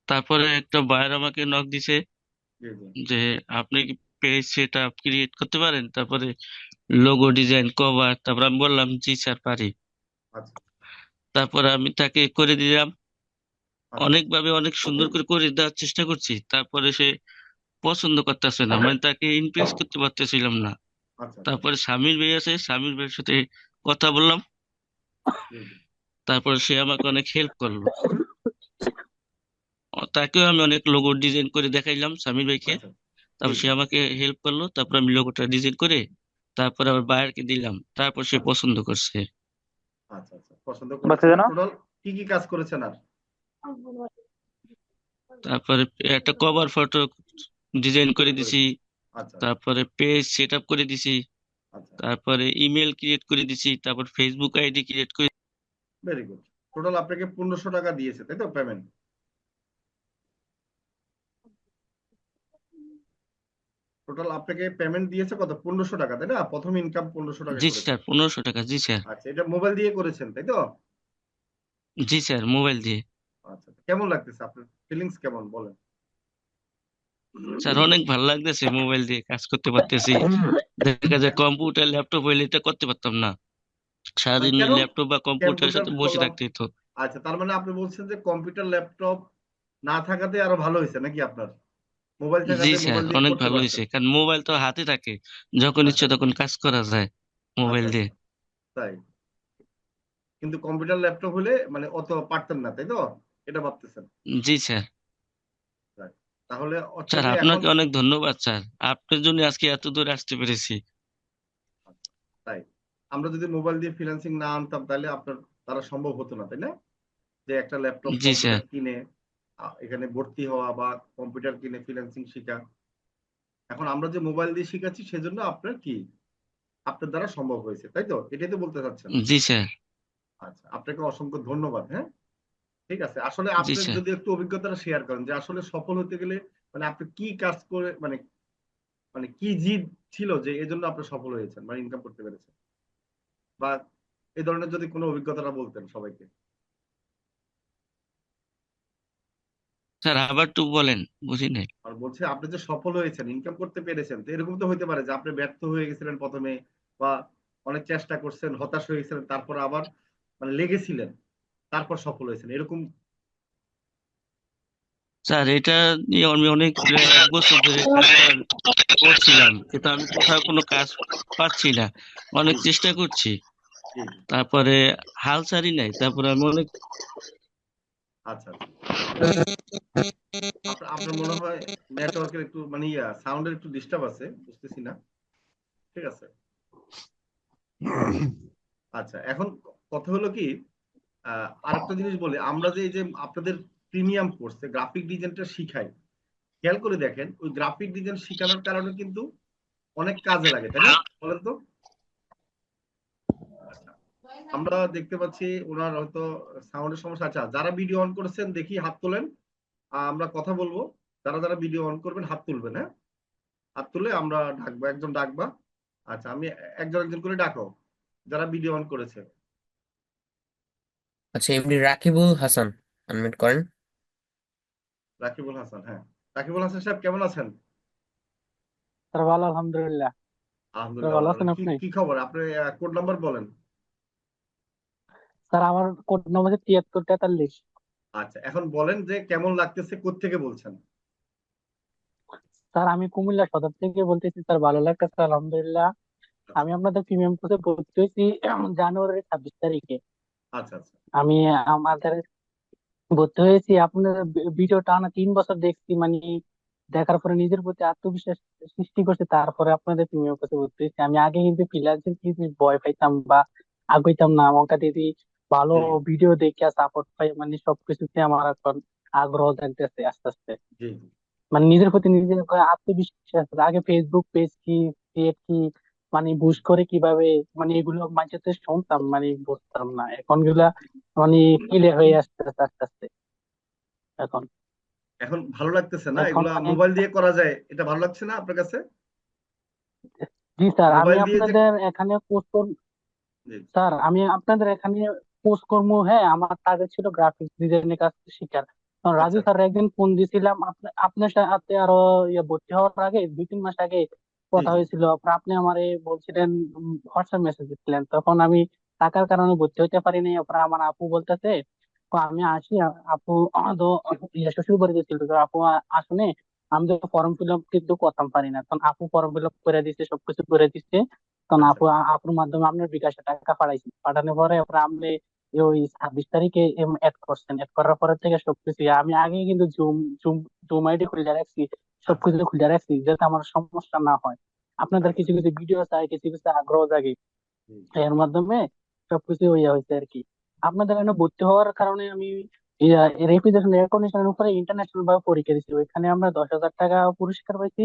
তারপরে একটা বায়ার আমাকে নক দিছে জি জি। যে আপনি কি পেজ সেট আপ ক্রিয়েট করতে পারেন, তারপরে লোগো ডিজাইন কভার। তারপর আমি বললাম জি স্যার পারি। আচ্ছা তারপরে আমি তাকে করে দিলাম। আচ্ছা অনেকভাবে অনেক সুন্দর করে করে দেওয়ার চেষ্টা করছি, তারপরে সে পছন্দ করতেছে না, মানে তাকে ইমপ্রেস করতে পারতেছিলাম না। আচ্ছা আচ্ছা। তারপরে সামির ভাই আছে, সামির ভাইয়ের সাথে কথা বললাম। জি জি। তারপরে সে আমাকে অনেক হেল্প করলো। তাকেও আমি অনেক লোগো ডিজাইন করে দেখাইলাম সামির ভাইকে। আচ্ছা। জি তারপর সে জি। আমাকে হেল্প করলো, তারপর আমি লোগোটা ডিজাইন করে তারপর আবার বায়ারকে দিলাম, তারপর সে আচ্ছা পছন্দ করছে। আচ্ছা আচ্ছা, পছন্দ বাচ্চা করেছে। যেন টোটাল কি কি কাজ করেছেন আর? তারপরে একটা কভার ফটো ডিজাইন করে তৈরি করে দিছি। দিয়েছে। আচ্ছা আচ্ছা। তারপরে পেজ সেট আপ করে দিছি। আচ্ছা, তারপরে ইমেল ক্রিয়েট করে দিছি, তারপর ফেসবুক আইডি ক্রিয়েট করে। Very good. টোটাল আপনাকে 1500 টাকা দিয়েছে তাই তো পেমেন্ট? টোটাল আপনাকে পেমেন্ট দিয়েছে কত? 1500 টাকা তাই না? প্রথম ইনকাম 1500 টাকা জি করেছেন। স্যার, 1500 টাকা, জি স্যার। আচ্ছা, এটা মোবাইল দিয়ে করেছেন তাই তো? জি স্যার, মোবাইল দিয়ে। আচ্ছা, কেমন লাগতেছে আপনার? ফিলিংস কেমন বলেন? স্যার অনেক ভালো লাগতেছে, মোবাইল দিয়ে কাজ করতে পারতেছি। দেখা যায় কম্পিউটার ল্যাপটপ হইলে এটা করতে পারতাম না, মানে সারাদিন কেন? ল্যাপটপ বা কম্পিউটারের কম্পিউটার সাথে বসে করলাম। থাকতে হতো। আচ্ছা, তার মানে আপনি বলছেন যে কম্পিউটার ল্যাপটপ না থাকাতে আরো ভালো হয়েছে নাকি আপনার? মোবাইল জি থাকাতে স্যার, মোবাইল দিয়ে অনেক করতে ভালো পারছেন। হয়েছে, কারণ মোবাইল তো হাতে থাকে, যখন আচ্ছা ইচ্ছে তখন কাজ করা যায় মোবাইল আচ্ছা দিয়ে। আচ্ছা, তাই? কিন্তু কম্পিউটার ল্যাপটপ হলে মানে অত পারতেন না তাই তো? এটা ভাবতেছেন? জি স্যার। তাই। তাহলে হচ্ছে স্যার যে এখন, আপনাকে অনেক ধন্যবাদ স্যার, আপনার জন্য আজকে এত দূর আসতে পেরেছি। আচ্ছা, তাই আমরা যদি মোবাইল দিয়ে ফ্রিল্যান্সিং না আনতাম তাহলে আপনার দ্বারা সম্ভব হতো না তাই না? যে একটা ল্যাপটপ জি স্যার। কম্পিউটার কিনে এখানে ভর্তি হওয়া বা কম্পিউটার কিনে ফ্রিল্যান্সিং শেখা। এখন আমরা যে মোবাইল দিয়ে শিখাচ্ছি সেজন্য আপনার কি, আপনার দ্বারা সম্ভব হয়েছে তাই তো? এটাই তো বলতে চাচ্ছেন? জি স্যার। আচ্ছা, আপনাকে অসংখ্য ধন্যবাদ। হ্যাঁ, ঠিক আছে। আসলে জি আপনি স্যার। যদি একটু অভিজ্ঞতাটা শেয়ার করেন যে আসলে সফল হতে গেলে মানে আপনি কি কাজ করে মানে, মানে কি জিদ ছিল যে এজন্য আপনি সফল হয়েছেন মানে ইনকাম করতে পেরেছেন, বা এই ধরনের যদি কোনো অভিজ্ঞতাটা বলতেন সবাইকে। স্যার আবার একটু বলেন, বুঝি নাই। আর বলছে আপনি যে সফল হয়েছেন ইনকাম করতে পেরেছেন, তো এরকম তো হইতে পারে যে আপনি ব্যর্থ হয়ে গেছিলেন প্রথমে, বা অনেক চেষ্টা করছেন হতাশ হয়ে গেছিলেন, তারপর আবার মানে লেগেছিলেন, তারপর সফল হয়েছেন এরকম। স্যার এটা নিয়ে আমি অনেক প্রায় 1 বছর ধরে কাজটা করছিলাম, কিন্তু আমি কোথাও কোনো কাজ পাচ্ছি না। অনেক জি চেষ্টা করছি, জি জি। তারপরে হাল ছাড়ি নাই, তারপরে আমি অনেক। আচ্ছা আচ্ছা। আপনার আপনার মনে হয় নেটওয়ার্কের একটু মানে সাউন্ডের একটু ডিস্টার্ব আছে, বুঝতেছি না। ঠিক আছে। আচ্ছা, এখন কথা হলো কি, আরেকটা জিনিস বলি, আমরা যে এই যে আপনাদের প্রিমিয়াম কোর্সে গ্রাফিক ডিজাইনটা শিখাই, খেয়াল করে দেখেন ওই গ্রাফিক ডিজাইন শেখানোর কারণে কিন্তু অনেক কাজে লাগে তাই না? বলেন তো। আচ্ছা, আমরা দেখতে পাচ্ছি ওনার হয়তো সাউন্ডের সমস্যা। আচ্ছা, যারা ভিডিও অন করেছেন দেখি হাত তোলেন। আমরা কথা বলবো। যারা যারা ভিডিও অন করবেন হাত তুলবেন, হ্যাঁ? হাত তুলে আমরা ডাকবো, একজন ডাকবা। আচ্ছা, আমি একজন একজন করে ডাকো যারা ভিডিও অন করেছে। আচ্ছা, এমনি রাকিবুল হাসান আনমিউট করেন। রাকিবুল হাসান, হ্যাঁ। রাকিবুল হাসান সাহেব কেমন আছেন? স্যার ভালো, আলহামদুলিল্লাহ। স্যার আলহামদুলিল্লাহ ভালো ভালো। আছেন কি আপনি? কি খবর আপনার? কোড নাম্বার বলেন। স্যার আমার কোড নাম্বার হচ্ছে 7343। আচ্ছা, এখন বলেন যে কেমন লাগতেছে, কোত্থেকে বলছেন? স্যার আমি কুমিল্লা সদর থেকে বলতেছি স্যার, ভালো লাগতেছে আলহামদুলিল্লাহ। আচ্ছা আমি আপনাদের প্রিমিয়াম কোর্সে ভর্তি হয়েছি জানুয়ারির 26 তারিখে। আচ্ছা আচ্ছা। আমি আমাদের ভর্তি হয়েছি, আপনার ভিডিও টানা 3 বছর দেখছি, মানে দেখার পরে নিজের প্রতি আত্মবিশ্বাস সৃষ্টি করছে, তারপরে আপনাদের প্রিমিয়াম কোর্সে ভর্তি হয়েছি। আমি আগে কিন্তু ফ্রিল্যান্সিং কিছু ভয় পাইতাম বা আগাইতাম না, আমাকে দিদি ভালো জি ভিডিও দেখে সাপোর্ট পাই, মানে সবকিছুতে আমার এখন আগ্রহ জাগতেছে আস্তে আস্তে। জি জি। মানে নিজের প্রতি নিজের আত্মবিশ্বাস, আগে ফেসবুক পেজ কি ক্রিয়েট কি মানে বুস্ট করে কিভাবে, মানে এগুলো মাঝে শুনতাম মানে বুঝতাম না, এখন গুলা মানে ক্লিয়ার হয়ে আসতেছে আস্তে আস্তে এখন। এখন ভালো লাগতেছে না এখন এগুলা মানে মোবাইল দিয়ে করা যায়, এটা ভালো লাগছে না আপনার কাছে? জি স্যার, আমি মোবাইল দিয়ে যে, আপনাদের এখানে পোস্ট করব। জি স্যার আমি আপনাদের এখানে পোস্ট করবো, হ্যাঁ আমার টার্গেট ছিল গ্রাফিক্স ডিজাইনের কাজ শেখার। তখন রাজু আচ্ছা স্যার একদিন ফোন দিছিলাম, আপনার সাথে আরো ভর্তি হওয়ার আগে 2-3 মাস আগে জি কথা জি হয়েছিল। তারপর আপনি আমারে বলছিলেন, হোয়াটসঅ্যাপ মেসেজ দিচ্ছিলেন, তখন আমি টাকার কারণে ভর্তি হতে পারিনি। তারপর আমার আপু বলতেছে, আমি আসি। আপু তো শ্বশুর বাড়ি গেছিল, তো আপু আসুনে, আমি তো ফর্ম ফিল আপ কিন্তু করতাম পারি না, তখন আপু ফর্ম ফিল আপ করে দিচ্ছে, সবকিছু করে দিচ্ছে। তখন আচ্ছা আপুর মাধ্যমে আপনার বিকাশে টাকা পাঠাইছি, পাঠানোর পরে আপনার আপনি ওই 26 তারিখে অ্যাড করছেন, অ্যাড করার পরে থেকে সবকিছু আমি আগে কিন্তু জুম জুম জুম আইডি খুলে রাখছি, আচ্ছা সবকিছু খুলে রাখছি যাতে আমার সমস্যা না হয়। আপনাদের আচ্ছা কিছু কিছু ভিডিও চাই, কিছু কিছু আগ্রহ জাগে, জি এর মাধ্যমে সবকিছু ইয়ে হয়েছে আর কি। আপনাদের এখানে ভর্তি হওয়ার কারণে আমি রেপুটেশন রেকগনিশনের উপরে ইন্টারন্যাশনাল ভাবে পরীক্ষা দিচ্ছি, ওইখানে আমরা 10,000 টাকা পুরস্কার পাইছি।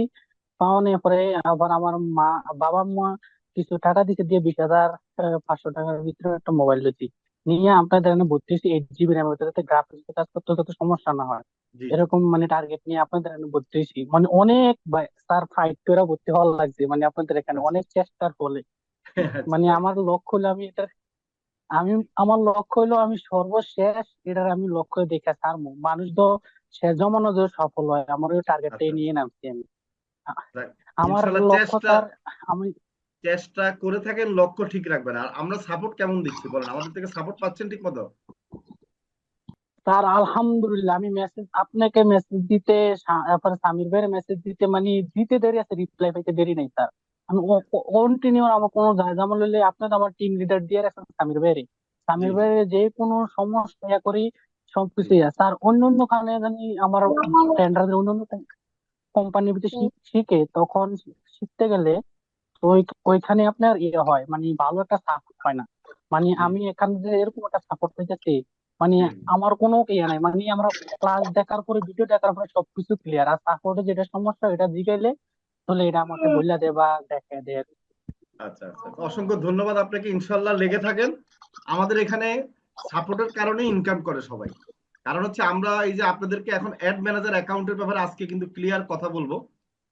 পাওয়ানোর পরে আবার আমার বাবা মা কিছু টাকা দিতে দিয়ে 20,500 টাকার ভিতরে একটা মোবাইল লইছি, নিয়ে আপনাদের এখানে ভর্তি হয়েছি 8 GB র্যামের ভিতরে, যাতে গ্রাফিক্স কাজ করতে যাতে সমস্যা না হয়, জি জি এরকম মানে টার্গেট নিয়ে আপনাদের এখানে ভর্তি হয়েছি। মানে অনেক স্যার ফাইট করে ভর্তি হওয়ার লাগছে, মানে আপনাদের এখানে আচ্ছা অনেক চেষ্টার ফলে। আচ্ছা মানে যাক আমার লক্ষ্য হলো আমি এটা, আমি জি আমার লক্ষ্য হলো আমি সর্বশেষ এটার আমি লক্ষ্য দেখে ছাড়বো। মানুষ তো শেষ জমানো যে সফল হয়, আমার ওই টার্গেটটাই আচ্ছা নিয়ে নামছি আমি। আ- যাক আমার ইনশাল্লাহ লক্ষ্য চেষ্টা স্যার, আমি চেষ্টা করে থাকেন, লক্ষ্য ঠিক রাখবেন। আর আমরা সাপোর্ট কেমন দিচ্ছি বলেন, আমাদের থেকে সাপোর্ট পাচ্ছেন ঠিক মতো? স্যার আলহামদুলিল্লাহ, আমি মেসেজ আপনাকে মেসেজ দিতে, তারপরে সামির ভাইয়ের মেসেজ দিতে, মানে দিতে দেরি আছে, রিপ্লাই পাইতে দেরি নাই স্যার। আমি কন্টিনিউ, আমার কোনো ঝামেলা হলে আপনার আমার টিম লিডার দিয়ে রাখছেন সামির ভাইয়ের, জি সামির জি ভাইয়ের যে কোনো সমস্যা ইয়া করি, জি সবকিছু স্যার। অন্য অন্য খানে জানি আমার ফ্রেন্ডরা অন্য অন্য কোম্পানির ভিতরে শিখে, তখন শিখতে গেলে তো ওইখানে আপনার ইয়ে হয়, মানে ভালো একটা সাপোর্ট হয় না। মানে জি আমি এখান থেকে এরকম একটা সাপোর্ট পেয়েছি, মানে জি আমার কোনো ইয়ে নাই, মানে আমরা ক্লাস দেখার পরে, ভিডিও দেখার পরে সবকিছু ক্লিয়ার, আর সাপোর্টে যেটা সমস্যা এটা জিগাইলে তাহলে এটা আমাকে বললা দে বা দেখে দে। আচ্ছা আচ্ছা, অসংখ্য ধন্যবাদ আপনাকে। ইনশাল্লাহ লেগে থাকেন। আমাদের এখানে সাপোর্টের কারণে ইনকাম করে সবাই। কারণ হচ্ছে আমরা এই যে আপনাদেরকে এখন অ্যাড ম্যানেজার অ্যাকাউন্টের ব্যাপারে আজকে কিন্তু ক্লিয়ার কথা বলবো।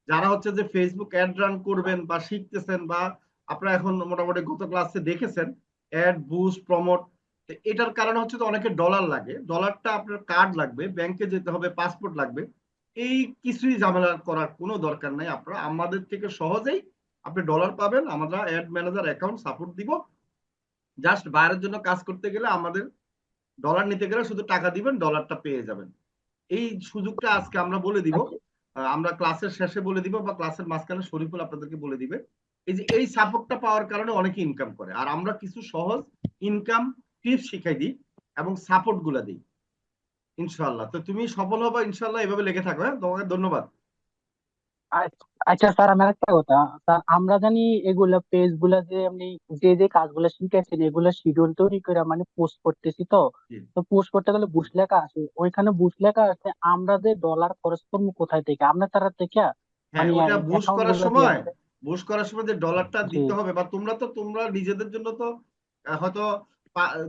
যারা হচ্ছে যে ফেসবুক অ্যাড রান করবেন বা শিখতেছেন, বা আপনারা এখন মোটামুটি গত ক্লাসে দেখেছেন অ্যাড বুস্ট প্রমোট, এটার কারণে হচ্ছে তো অনেকে ডলার লাগে, ডলারটা আপনার কার্ড লাগবে, ব্যাংকে যেতে হবে, পাসপোর্ট লাগবে। এই কিছুই ঝামেলা করার কোনো দরকার নাই, আপনারা আমাদের থেকে সহজেই আপনি ডলার পাবেন। আমরা অ্যাড ম্যানেজার অ্যাকাউন্ট সাপোর্ট দিব। জাস্ট বাইরের জন্য কাজ করতে গেলে আমাদের ডলার নিতে গেলে শুধু টাকা দিবেন, ডলারটা পেয়ে যাবেন। এই সুযোগটা আজকে আমরা বলে দিব। আচ্ছা আমরা ক্লাসের শেষে বলে দিব বা ক্লাসের মাঝখানে শরীফুল আপনাদেরকে বলে দিবে। এই যে এই সাপোর্টটা পাওয়ার কারণে অনেকে ইনকাম করে, আর আমরা কিছু সহজ ইনকাম টিপস শিখাই দিই এবং সাপোর্ট গুলা দিই। ইনশাল্লাহ তো তুমি সফল হবে ইনশাল্লাহ, এভাবে লেগে থাকো। হ্যাঁ, তোমাকে ধন্যবাদ। আচ্ছা আচ্ছা, স্যার আমার একটা কথা, স্যার আমরা জানি এগুলা পেজ গুলা যে আপনি যে যে কাজগুলো শিখেছেন এগুলো শিডিউল তৈরি করে মানে পোস্ট করতেছি, তো জি। তো পোস্ট করতে গেলে বুশ লেখা আসে, ওইখানে বুশ লেখা আসে, আমরা যে ডলার খরচ করবো কোথায় থেকে, আপনার তারা থেকে হ্যাঁ, মানে ওটা বুশ অ্যাকাউন্ট করার গুলো দিয়ে সময়, দিবে। যে ডলারটা জি দিতে হবে, বা তোমরা নিজেদের জন্য তো হয়তো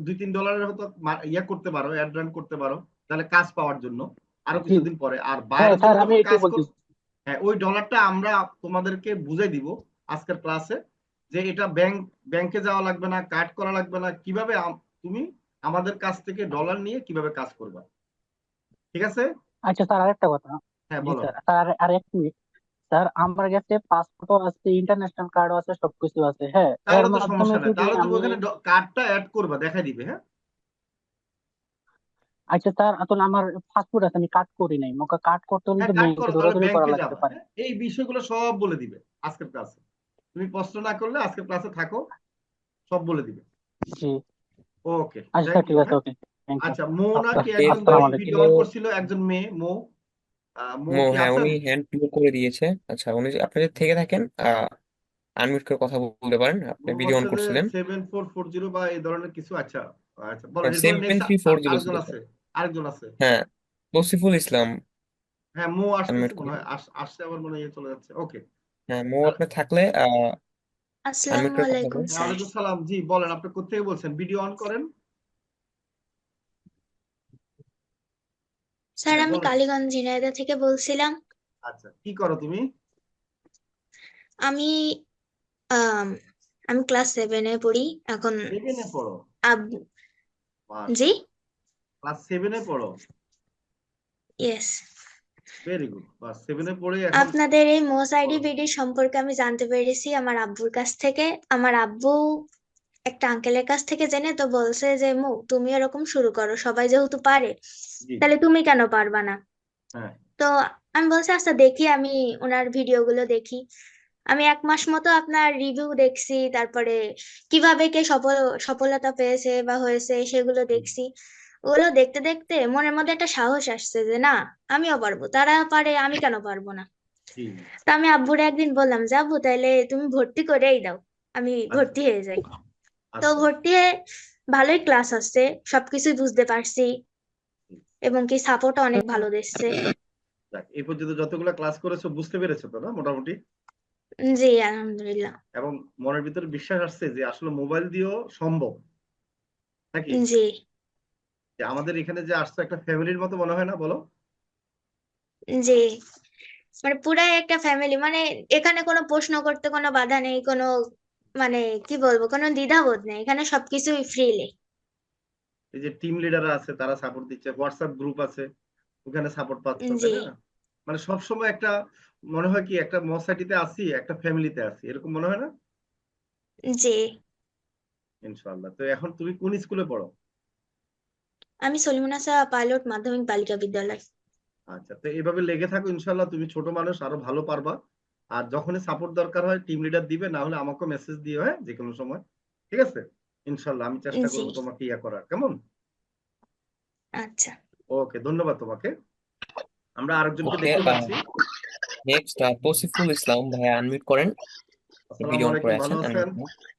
$2-3 হয়তো ইয়ে করতে পারো, অ্যাড রান করতে পারো, তাহলে কাজ পাওয়ার জন্য আরো জি, কিছুদিন পরে। আর হ্যাঁ বাইরের স্যার, জন্য আমি যখন এটাই কাজ কর, বলতেছি। হ্যাঁ, ওই ডলারটা আমরা তোমাদেরকে বুঝাই দিব আজকের ক্লাসে, যে এটা ব্যাংকে যাওয়া লাগবে না, কাট করা লাগবে না, কিভাবে তুমি আমাদের কাছ থেকে ডলার নিয়ে কিভাবে কাজ করবা। ঠিক আছে? আচ্ছা স্যার, আরেকটা কথা। হ্যাঁ জি বলো। স্যার, স্যার আর এক মিনিট। স্যার আমার কাছে পাসপোর্টও আছে, ইন্টারন্যাশনাল কার্ডও আছে, সবকিছু আছে, হ্যাঁ। এর তাহলে তো মাধ্যমে সমস্যা নাই, যদি তাহলে তুমি আমি, ওখানে কার্ডটা অ্যাড করবা, দেখাই দিবে। হ্যাঁ, আচ্ছা স্যার, আসলে আমার পাসপোর্ট আছে, আমি কাট করি নাই, মোকে কাট করতে হলে হ্যাঁ তো কাট ব্যাংকে করো, তাহলে দৌড়াদৌড়ি করা ব্যাংকে লাগতে যাবা। পারে। হ্যাঁ, এই বিষয়গুলো সব বলে দিবে আজকের ক্লাসে। তুমি প্রশ্ন না করলে আজকের ক্লাসে থাকো, সব বলে দিবে। জি, ওকে, আচ্ছা স্যার, থ্যাংক ঠিক ইউ। আছে, হ্যাঁ, ওকে, থ্যাংক ইউ। আচ্ছা, মো আপনার নাকি একজন এরপরে আসসালামু ভাই আলাইকুম। ভিডিও ছিল অন করছিল, একজন মেয়ে, মো। মো মো, কি হ্যাঁ আছেন? উনি হ্যান্ড করে দিয়েছে। আচ্ছা উনি আপনি যদি থেকে থাকেন আনমিউট করে কথা বলতে পারেন, আপনি মো ভিডিও অন হচ্ছে যে করছিলেন। 7440 বা এই ধরনের কিছু। আচ্ছা আচ্ছা, বলেন। হ্যাঁ এরপরে নেক্সট 7340 আরেকজন ছিল আছে, স্যার। আরেকজন আছে। হ্যাঁ, তৌসিফুল ইসলাম। হ্যাঁ, মো আসতেছে আনমিউট মনে করে। হয়, আসছে আবার মনে হয় চলে যাচ্ছে। ওকে। হ্যাঁ মো, আপনি থাকলে আনমিউট আসসালামু করে কথা আলাইকুম বলেন। হ্যাঁ, স্যার। ওয়ালাইকুম সালাম। জি বলেন, আপনি কোথেকে বলছেন? ভিডিও অন করেন। স্যার হ্যাঁ আমি বলেন। কালীগঞ্জ ঝিনাইদহ থেকে বলছিলাম। আচ্ছা, কি করো তুমি? আমি আম, আমি ক্লাস 7-এ পড়ি এখন। 7-এ পড়ো? আব জি, মাশাআল্লাহ, ক্লাস 7-এ পড়ো? ইয়েস। Very good. বাস 7-এ পড়ে এখন আপনাদের এই মোস আইডি বলো। বিডি সম্পর্কে আমি জানতে পেরেছি আমার আব্বুর কাছ থেকে। আমার আব্বু একটা আঙ্কেলের কাছ থেকে জেনে তো বলছে যে তুমি এরকম শুরু করো, সবাই যেহেতু পারে জি তাহলে তুমি কেন পারবা না। হ্যাঁ তো আমি বলছি আচ্ছা দেখি, আমি ওনার ভিডিওগুলো দেখি। আমি 1 মাস মতো আপনার রিভিউ দেখছি, তারপরে কিভাবে কে সফলতা পেয়েছে বা হয়েছে সেগুলো দেখছি। ওগুলো দেখতে দেখতে মনের মধ্যে একটা সাহস আসছে যে না, আমিও পারবো, তারা পারে আমি কেন পারবো না। জি তো আমি আব্বুরে একদিন বললাম যে আব্বু তাইলে তুমি ভর্তি করেই দাও, আমি আচ্ছা ভর্তি হয়ে যাই। তো আচ্ছা ভর্তি হয়ে ভালোই ক্লাস হচ্ছে, সবকিছুই বুঝতে পারছি এবং কি সাপোর্টও অনেক ভালো দিচ্ছে। যাক, এই পর্যন্ত যতগুলো ক্লাস করেছো বুঝতে পেরেছো তো না মোটামুটি, জি আলহামদুলিল্লাহ। এবং মনের ভিতরে বিশ্বাস আসছে যে আসলে মোবাইল দিয়েও সম্ভব নাকি? জি যে আমাদের এখানে যে আসছে একটা ফ্যামিলির মতো মনে হয় না, বলো? জি, মানে পুরাই একটা ফ্যামিলি, মানে এখানে কোনো প্রশ্ন করতে কোনো বাধা নেই, কোনো মানে কি বলবো, কোনো দ্বিধাবোধ নেই, এখানে সবকিছুই ফ্রিলি। এই যে টিম লিডাররা আছে তারা সাপোর্ট দিচ্ছে, হোয়াটসঅ্যাপ গ্রুপ আছে ওখানে সাপোর্ট পাচ্ছ, তাই জি না? মানে সবসময় একটা মনে হয় কি একটা মসাইটিতে আছি, একটা ফ্যামিলিতে আছি, এরকম মনে হয় না? জি। ইনশাআল্লাহ। তো এখন তুমি কোন স্কুলে পড়ো? আমি সলিমুন্নাসা পাইলট মাধ্যমিক বালিকা বিদ্যালয়। আচ্ছা, তো এভাবে লেগে থাকো, ইনশাআল্লাহ তুমি ছোট মানুষ, আরো ভালো পারবা। আর যখনই সাপোর্ট দরকার হয় টিম লিডার দিবে, না হলে আমাকেও মেসেজ দিও, হ্যাঁ, যে কোনো সময়। ঠিক আছে? ইনশাআল্লাহ আমি চেষ্টা জি করবো তোমাকে ইয়া করার, কেমন? আচ্ছা। ওকে, ধন্যবাদ তোমাকে। আমরা আরেকজনকে ওকে, দেখতে পাচ্ছি। নেক্সট তৌসিফুল ইসলাম ভাইয়া, আনমিউট করেন। আসসালামু ভিডিও অন করে আলাইকুম, ভালো আছেন, আছেন? আনমিউট করুন।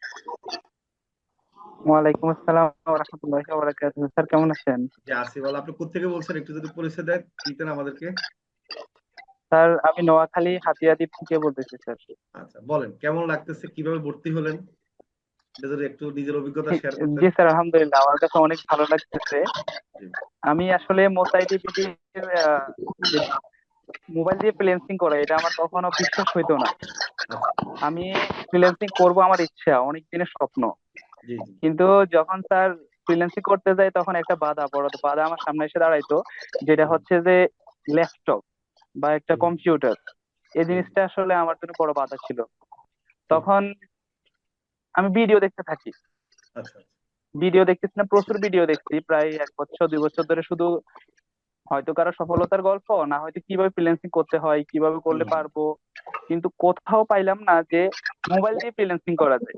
ওয়ালাইকুম আসসালাম ওয়া রাহমাতুল্লাহি ওয়া বারাকাতুহু। স্যার কেমন আছেন? যে আসিফ আল, আপনি কোথেকে বলছেন একটু যদি পরিচয় দিতেন আমাদেরকে। স্যার আমি নোয়াখালী হাতিয়াদ্বীপ থেকে বলতেছি স্যার। আচ্ছা, বলেন কেমন লাগতেছে, কিভাবে ভর্তি হলেন, এটা যদি একটু নিজের অভিজ্ঞতা শেয়ার করতেন। জি স্যার, আলহামদুলিল্লাহ আমার কাছে অনেক ভালো লাগতেছে। জি আমি আসলে মোসাইটিপিটি যে মোবাইল দিয়ে ফ্রিল্যান্সিং করা, এটা আমার কখনো বিশ্বাস হইতো না। আচ্ছা আমি ফ্রিল্যান্সিং করব আমার ইচ্ছা, অনেক দিনের স্বপ্ন। জি জি কিন্তু যখন স্যার ফ্রিল্যান্সিং করতে যাই তখন একটা বড় বাধা আমার সামনে এসে দাঁড়াইতো, যেটা হুম, হচ্ছে যে ল্যাপটপ বা একটা হুম, কম্পিউটার। এই হুম, জিনিসটা আসলে আমার জন্য বড় বাধা ছিল। হুম, তখন আমি ভিডিও দেখতে থাকি, আচ্ছা ভিডিও দেখতেছিলাম, প্রচুর ভিডিও দেখছি, প্রায় 1 বছর 2 বছর ধরে, শুধু হয়তো কারো সফলতার গল্প, না হয়তো কিভাবে ফ্রিল্যান্সিং করতে হয়, কিভাবে করলে হুম, পারবো, কিন্তু কোথাও পাইলাম না যে মোবাইল দিয়ে ফ্রিল্যান্সিং করা যায়।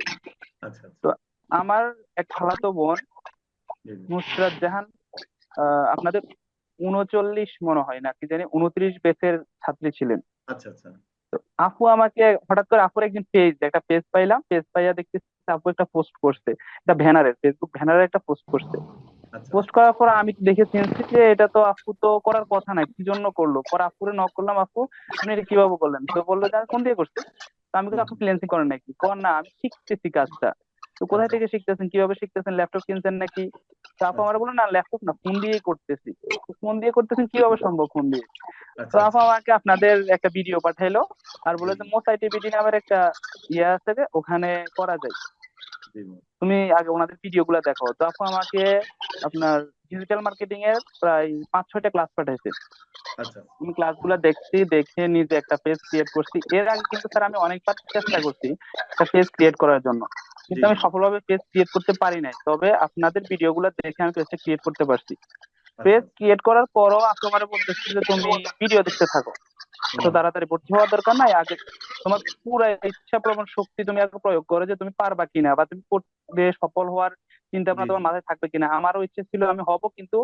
আচ্ছা তো আমার এক খালাতো বোন জি জি, নুসরাত জাহান, আপনাদের 39 মনে হয় না কি জানি 29 ব্যাচের ছাত্রী ছিলেন। আচ্ছা আচ্ছা তো আপু আমাকে হঠাৎ করে, আপুর একদিন একটা পেজ পাইলাম, পেজ পাইয়া দেখতেছি আপু একটা পোস্ট করছে, একটা ব্যানারের, ফেসবুক ব্যানারের একটা পোস্ট করছে। আচ্ছা পোস্ট করার পর আমি দেখে চিনছি যে এটা তো আপু তো করার কথা না, কি জন্য করলো। পরে আপুরে নক করলাম, আপু আপনি এটা কিভাবে করলেন? তো বললো যে আমি ফোন দিয়ে করছি। তো আমি বললাম, হুম, আপনি ফ্রিল্যান্সিং করেন নাকি? কর না, আমি শিখতেছি কাজটা। তো কোথায় আচ্ছা থেকে শিখতেছেন, কিভাবে শিখতেছেন, ল্যাপটপ কিনছেন নাকি? তো আপু আমার আচ্ছা বললো না, ল্যাপটপ না, ফোন দিয়েই করতেছি। ফোন দিয়ে করতেছেন, কিভাবে সম্ভব ফোন দিয়ে? তো আচ্ছা আপু আচ্ছা আমাকে আপনাদের একটা ভিডিও পাঠাইলো, আর জি বলে যে জি মোসাইটিভিটি নামের একটা ইয়ে আছে যে ওখানে করা যায়, জি তুমি আগে ওনাদের ভিডিও গুলা দেখো। তো আপু আমাকে আপনার ডিজিটাল মার্কেটিং এর প্রায় 5-6টা ক্লাস পাঠাইছে। আচ্ছা আমি ক্লাসগুলো দেখছি, দেখে নিজে একটা পেজ ক্রিয়েট করছি। এর আগে কিন্তু স্যার আমি অনেকবার চেষ্টা করছি একটা পেজ ক্রিয়েট করার জন্য, জি কিন্তু আমি জি সফলভাবে পেজ ক্রিয়েট করতে পারি নাই। তবে আপনাদের ভিডিওগুলো দেখে আমি পেজটা ক্রিয়েট করতে পারছি। আচ্ছা পেজ ক্রিয়েট করার পরও আপনি আমার বলতেছি যে তুমি ভিডিও দেখতে থাকো, তো হুম, তাড়াতাড়ি ভর্তি হওয়ার দরকার নাই, আগে তোমার পুরো ইচ্ছা প্রবণ শক্তি তুমি আগে প্রয়োগ করো, যে তুমি পারবা কিনা বা তুমি করতে সফল হওয়ার চিন্তা জি ভাবনা তোমার জি মাথায় থাকবে কিনা। আমারও ইচ্ছে ছিল আমি হব, কিন্তু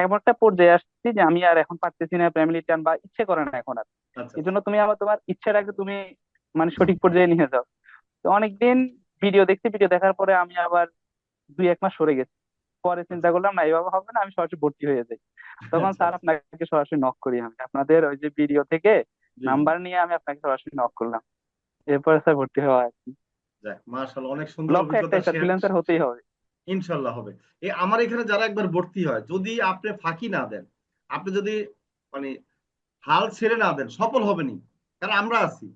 এমন একটা পর্যায়ে আসছি যে আমি আর এখন পারতেছি না, ফ্যামিলি টান বা ইচ্ছে করে না এখন আর। আচ্ছা এই আচ্ছা জন্য তুমি তোমার ইচ্ছাটাকে তুমি মানে সঠিক পর্যায়ে নিয়ে যাও। তো অনেকদিন ভিডিও দেখছি, ভিডিও দেখার পরে আমি আবার 2-1 মাস সরে গেছি। পরে চিন্তা আচ্ছা করলাম না, এইভাবে হবে না, আমি সরাসরি ভর্তি হয়ে যাই। তখন আচ্ছা স্যার আচ্ছা আপনাকে সরাসরি নক করি, আমি আপনাদের ওই যে ভিডিও থেকে জি জি, নাম্বার নিয়ে আমি আপনাকে সরাসরি নক করলাম। এরপরে স্যার ভর্তি হওয়া আর কি। যাক মাশাআল্লাহ, অনেক সুন্দর লক্ষ্য অভিজ্ঞতা একটাই স্যার, শেয়ার। ফ্রিল্যান্সার হতেই হবে। ইনশাল্লাহ হবে। আমার এখানে যারা একবার ভর্তি হয়, যদি আপনি ফাঁকি না দেন, আপনি যদি মানে হাল ছেড়ে না দেন, সফল হবেনি। কারণ আমরা আছি,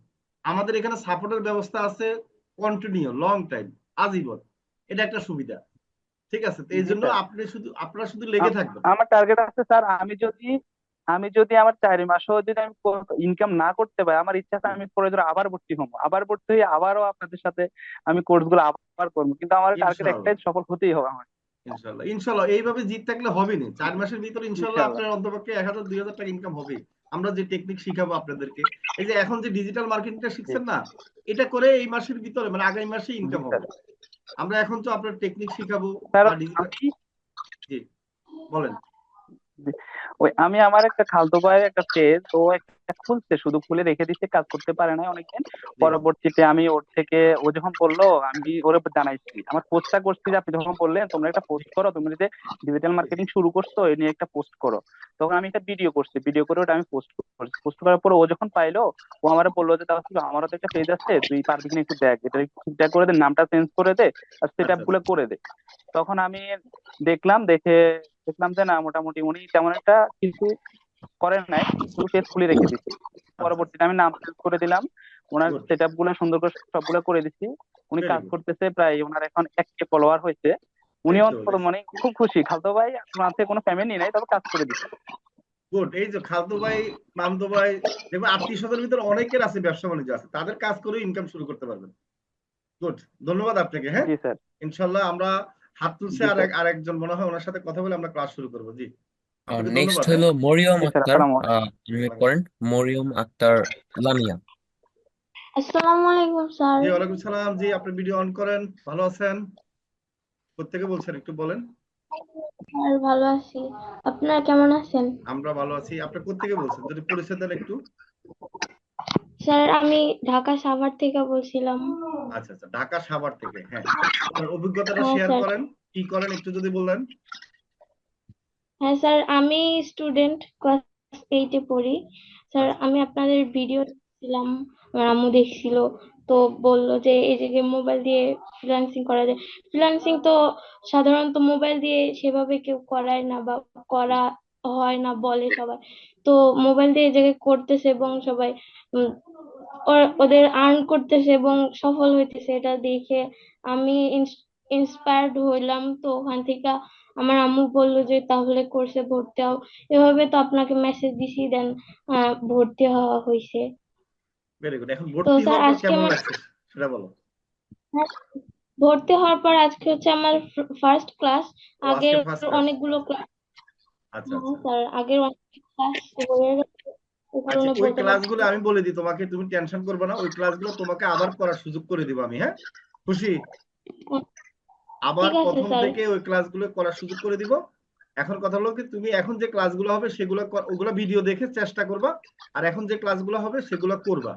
আমাদের এখানে সাপোর্টের ব্যবস্থা আছে, কন্টিনিউ লং টাইম, আজীবন। এটা একটা সুবিধা। ঠিক আছে? তো এই জি জন্য স্যার, আপনারা শুধু লেগে থাকবেন। আমার টার্গেট আছে স্যার, আমি যদি আমি যদি আমার 4 মাসও যদি আমি ইনকাম না করতে পারি, আমার ইচ্ছা আছে আমি পরে ধরো আবার ভর্তি হবো, আবার ভর্তি হয়ে আবারও আপনাদের সাথে আমি কোর্স গুলো আবার করবো, কিন্তু আমার টার্গেট ইনশাআল্লাহ, একটাই, সফল হতেই হবে আমার। ইনশাআল্লাহ, ইনশাআল্লাহ এইভাবে জিত থাকলে হবে না, 4 মাসের ভিতরে ইনশাআল্লাহ ইনশাল্লাহ। আপনার অন্তপক্ষে 1,000 2,000 টাকা ইনকাম হবে। আমরা যে টেকনিক শিখাবো আপনাদেরকে, এই যে এখন যে ডিজিটাল মার্কেটিংটা জি শিখছেন না, এটা করে এই মাসের ভিতরে মানে আগামী মাসে জি ইনকাম স্যার। হবে। আমরা এখন তো আপনার টেকনিক শিখাবো স্যার বা ডিজিটাল। আমি জি, বলেন। জি, আমি আমার একটা খালতো ভাইয়ের একটা পেজ ও একটা খুলছে, শুধু খুলে রেখে দিচ্ছে, কাজ করতে পারে না অনেকদিন। জি, পরবর্তীতে আমি ওর থেকে, ও যখন বললো আমি ওর জানাইছি, আমার পোস্টটা করছি যে আপনি যখন বললেন তোমরা একটা পোস্ট করো, তুমি যে ডিজিটাল জি, মার্কেটিং শুরু করছো এই নিয়ে একটা পোস্ট করো, তখন আমি একটা ভিডিও করছি, ভিডিও করে ওটা আমি পোস্ট করছি। পোস্ট করার পর ও যখন পাইলো, ও আমার বললো যে তাহলে আমারও তো একটা পেজ আছে, তুই পারবি কিনা একটু দেখ, এটা ঠিকঠাক করে দে, নামটা চেঞ্জ করে দে, আর সেট আপ আচ্ছা, গুলো আচ্ছা, করে দে। তখন আমি দেখলাম, দেখলাম যে না, মোটামুটি উনি তেমন একটা কিছু করেন নাই, শুধু পেজ খুলে রেখে দিচ্ছে। আচ্ছা, আচ্ছা, পরবর্তীতে আমি নাম চেঞ্জ করে দিলাম, ওনার গুড, সেট আপ গুলো সুন্দর করে সবগুলো করে দিচ্ছি। উনি ভেরি কাজ গুড। করতেছে, প্রায় ওনার এখন 1K ফলোয়ার হয়েছে। এই উনিও তো, মানে খুব খুশি, খালতো ভাই ওনার থেকে কোনো ফ্যামিলি নাই, তবে কাজ করে দিচ্ছে। গুড। এই যে খালতো ভাই, মামদো ভাই, দেখবেন আত্মীয় স্বজনের ভিতরে অনেকের আছে, ব্যবসা বাণিজ্য আছে, তাদের কাজ করে ইনকাম শুরু করতে পারবেন। গুড, ধন্যবাদ আপনাকে। হ্যাঁ, জি স্যার। ইনশাল্লাহ আমরা হাত তুলছে, জি আর স্যার। আরেকজন মনে হয়, ওনার সাথে কথা বলে আমরা ক্লাস শুরু করবো। জি, আপনাকে নেক্সট ধন্যবাদ। হ্যাঁ, হলো মরিয়ম জি স্যার, আক্তার। আসসালামু আলাইকুম। আনমিউট করেন। মরিয়ম আক্তার লামিয়া। আসসালামু আলাইকুম স্যার। জি, ওয়ালাইকুম সালাম। জি, আপনি ভিডিও অন করেন। ভালো আছেন? কোত্থেকে বলছেন একটু বলেন। স্যার ভালো আছি, আপনারা কেমন আছেন? আমরা ভালো আছি। আপনি কোত্থেকে বলছেন যদি পরিচয় দেন একটু। স্যার আমি ঢাকা সাভার থেকে বলছিলাম। আচ্ছা, আচ্ছা, ঢাকা সাভার থেকে। হ্যাঁ, আপনার অভিজ্ঞতাটা হ্যাঁ শেয়ার স্যার। করেন, কি করেন একটু যদি বলেন। হ্যাঁ স্যার, আমি স্টুডেন্ট, ক্লাস 8-এ পড়ি। স্যার আচ্ছা, আমি আপনাদের ভিডিও দেখছিলাম, আমার আম্মু দেখছিল, তো বললো যে এই যে মোবাইল দিয়ে ফ্রিল্যান্সিং করা যায়। ফ্রিল্যান্সিং তো সাধারণত মোবাইল দিয়ে সেভাবে কেউ করায় না বা করা হয় না বলে সবাই, তো মোবাইল দিয়ে এই জায়গায় করতেছে এবং সবাই উম, ওদের আর্ন করতেছে এবং সফল হইতেছে, এটা দেখে আমি ইন্সপায়ার্ড হইলাম। তো ওখান থেকে আমার আম্মু বললো যে তাহলে কোর্সে ভর্তি হও। এভাবে তো আপনাকে মেসেজ দিছি, দেন ভর্তি হওয়া হয়েছে। Very good. এখন তো ভর্তি স্যার হওয়ার পর আজকে কেমন আমার, লাগছে সেটা বলো। ভর্তি হওয়ার পর আজকে হচ্ছে আমার ফার্স্ট ক্লাস। ও, আজকে আগের ফার্স্ট ক্লাস। অনেকগুলো ক্লাস, আচ্ছা, হ্যাঁ আচ্ছা, স্যার আগের অনেক ক্লাস হয়ে গেছে, এই আচ্ছা, কারণে ওই বলতে পারছি ক্লাসগুলো না। আমি বলে দিই তোমাকে, তুমি টেনশন করবে না, ওই ক্লাসগুলো তোমাকে আবার করার সুযোগ করে দিব আমি। হ্যাঁ, খুশি? আবার ঠিক আছে প্রথম স্যার। থেকে ওই ক্লাসগুলো করার সুযোগ করে দিব। এখন কথা হলো কি, তুমি এখন যে ক্লাসগুলো হবে সেগুলো ওগুলো ভিডিও দেখে চেষ্টা করবা, আর এখন যে ক্লাসগুলো হবে সেগুলো করবা।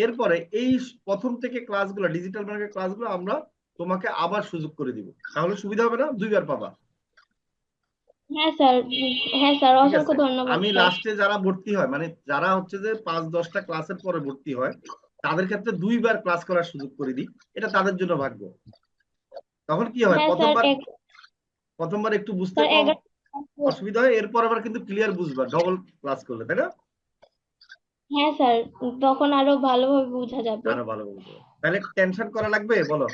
এরপরে এই প্রথম থেকে ক্লাসগুলো, ডিজিটাল মার্কেট ক্লাসগুলো আমরা তোমাকে আবার সুযোগ করে দিব। তাহলে সুবিধা হবে না, 2বার পাবা। হ্যাঁ স্যার, হ্যাঁ স্যার, ঠিক অসংখ্য আছে। ধন্যবাদ আমি স্যার। লাস্টে যারা ভর্তি হয়, মানে যারা হচ্ছে যে 5-10টা ক্লাসের পরে ভর্তি হয়, তাদের ক্ষেত্রে 2বার ক্লাস করার সুযোগ করে দিই। এটা তাদের জন্য ভাগ্য। তখন কি হয়, হ্যাঁ স্যার, প্রথমবার প্রথমবার একটু বুঝতে স্যার কম 11। অসুবিধা হয়, এরপর আবার কিন্তু ক্লিয়ার বুঝবা ডবল ক্লাস করলে, তাই না? হ্যাঁ স্যার, তখন আরো ভালোভাবে বোঝা যাবে। আরো ভালো বুঝবো। তাহলে টেনশন করা লাগবে বলো।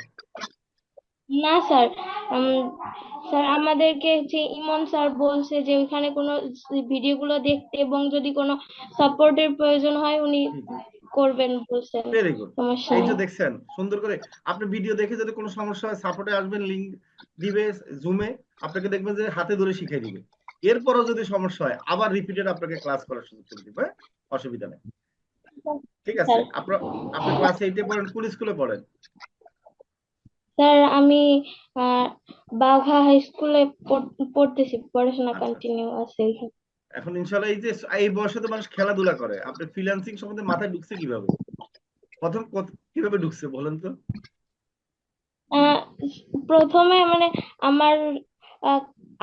না স্যার, উম, স্যার আমাদেরকে যে ইমন স্যার বলছে যে ওইখানে কোনো ভিডিওগুলো দেখতে এবং যদি কোনো সাপোর্টের প্রয়োজন হয় উনি করবেন বলছেন, ভেরি গুড। সমস্যা এই নেই। যে দেখছেন সুন্দর করে, আপনি ভিডিও দেখে যদি কোনো সমস্যা হয় সাপোর্টে আসবেন, লিংক দিবে জুমে, আপনাকে দেখবেন যে হাতে ধরে শিখিয়ে দিবে। এরপরও যদি সমস্যা হয় আবার রিপিটেড আপনাকে ক্লাস করার সুযোগ করে দিবে। হ্যাঁ? অসুবিধা নেই। ঠিক আছে। স্যার, আপনি ক্লাস 8-এ পড়েন, কোন স্কুলে পড়েন? স্যার আমি বাঘা হাই স্কুলে পড়তেছি, পড়াশোনা আচ্ছা, আচ্ছা। কন্টিনিউ আছে ওইখানে। এখন ইনশাল্লাহ এই যে এই বয়সে তো মানুষ খেলাধুলা করে, আপনি ফ্রিল্যান্সিং সম্বন্ধে মাথায় ঢুকছে কিভাবে? প্রথম কিভাবে ঢুকছে বলেন তো। আহ, প্রথমে মানে আমার আহ,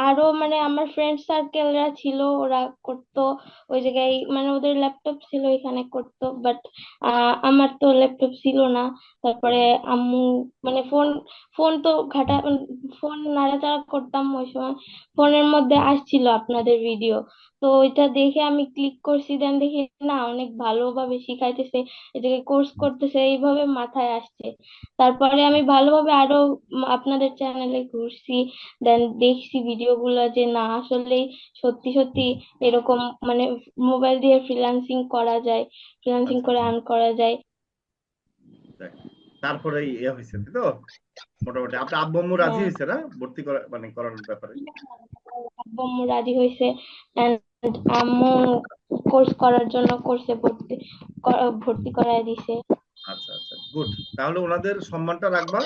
আরো মানে আমার ফ্রেন্ড সার্কেলরা ছিল, ওরা করতো ওই জায়গায়, মানে ওদের ল্যাপটপ ছিল এখানে করতো, বাট আমার তো ল্যাপটপ ছিল না। তারপরে আম্মু মানে ফোন ফোন তো ফোন নাড়াচাড়া করতাম, ওই সময় ফোনের মধ্যে আসছিল আপনাদের ভিডিও, তো তো ওইটা দেখে আমি ক্লিক করছি, দেন দেখি না অনেক ভালোভাবে শিখাইতেছে, এটাকে কোর্স করতেছে, এইভাবে মাথায় আসছে। তারপরে আমি ভালোভাবে আরো আপনাদের চ্যানেলে ঘুরছি, দেন দেখছি ভিডিও গুলা যে না আসলেই সত্যি সত্যি এরকম মানে মোবাইল দিয়ে ফ্রিল্যান্সিং করা যায়, ফ্রিল্যান্সিং আচ্ছা করে আচ্ছা আর্ন করা যায়। দেখ, তারপরে ইয়ে হয়েছে তাই তো, মোটামুটি আপনার আব্বু আম্মু রাজি হ্যাঁ, হয়েছে না ভর্তি করা মানে করানোর ব্যাপারে? আব্বু আম্মু রাজি হয়েছে, and আম্মু কোর্স করার জন্য কোর্সে ভর্তি করায় দিছে। আচ্ছা আচ্ছা গুড। তাহলে ওনাদের সম্মানটা রাখবা,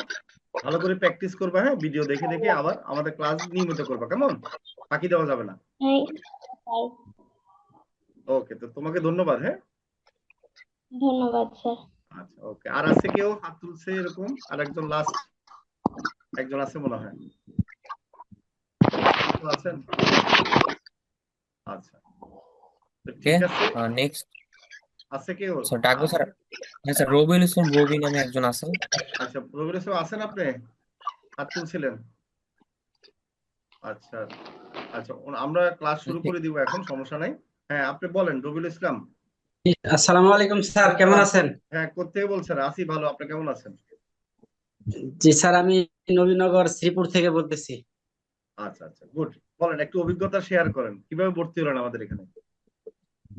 ভালো করে প্র্যাকটিস করবা, হ্যাঁ ভিডিও দেখে দেখে আবার আমাদের ক্লাস নিয়মিত করবা, কেমন? ফাঁকি দেওয়া যাবে না। হ্যাঁ স্যার, ওকে, তো তোমাকে ধন্যবাদ, হ্যাঁ। ধন্যবাদ স্যার। আচ্ছা ওকে, আর আছে কেউ হাত তুলছে এরকম? আর একজন লাস্ট একজন আছে মনে হয়, কেউ আছেন? আচ্ছা, তো ওকে, ঠিক আছে, নেক্সট। আছে কেউ? আচ্ছা ডাকবো স্যার। হ্যাঁ স্যার, রবিউল ইসলাম রবি নামে একজন আছেন। আচ্ছা রবিউল ইসলাম আছেন আপনি? হাত তুলছিলেন? আচ্ছা আচ্ছা, আমরা ক্লাস শুরু করে দিব এখন, সমস্যা নাই। হ্যাঁ আপনি বলেন রবিউল ইসলাম। আসসালামু আলাইকুম স্যার, কেমন আসসালাম। আছেন? হ্যাঁ কোত্থেকে বলছেন? আছি ভালো, আপনি কেমন আছেন? জি স্যার, আমি নবীনগর শ্রীপুর থেকে বলতেছি। আচ্ছা আচ্ছা গুড। বলেন, একটু অভিজ্ঞতা শেয়ার করেন, কিভাবে ভর্তি হলেন আমাদের এখানে,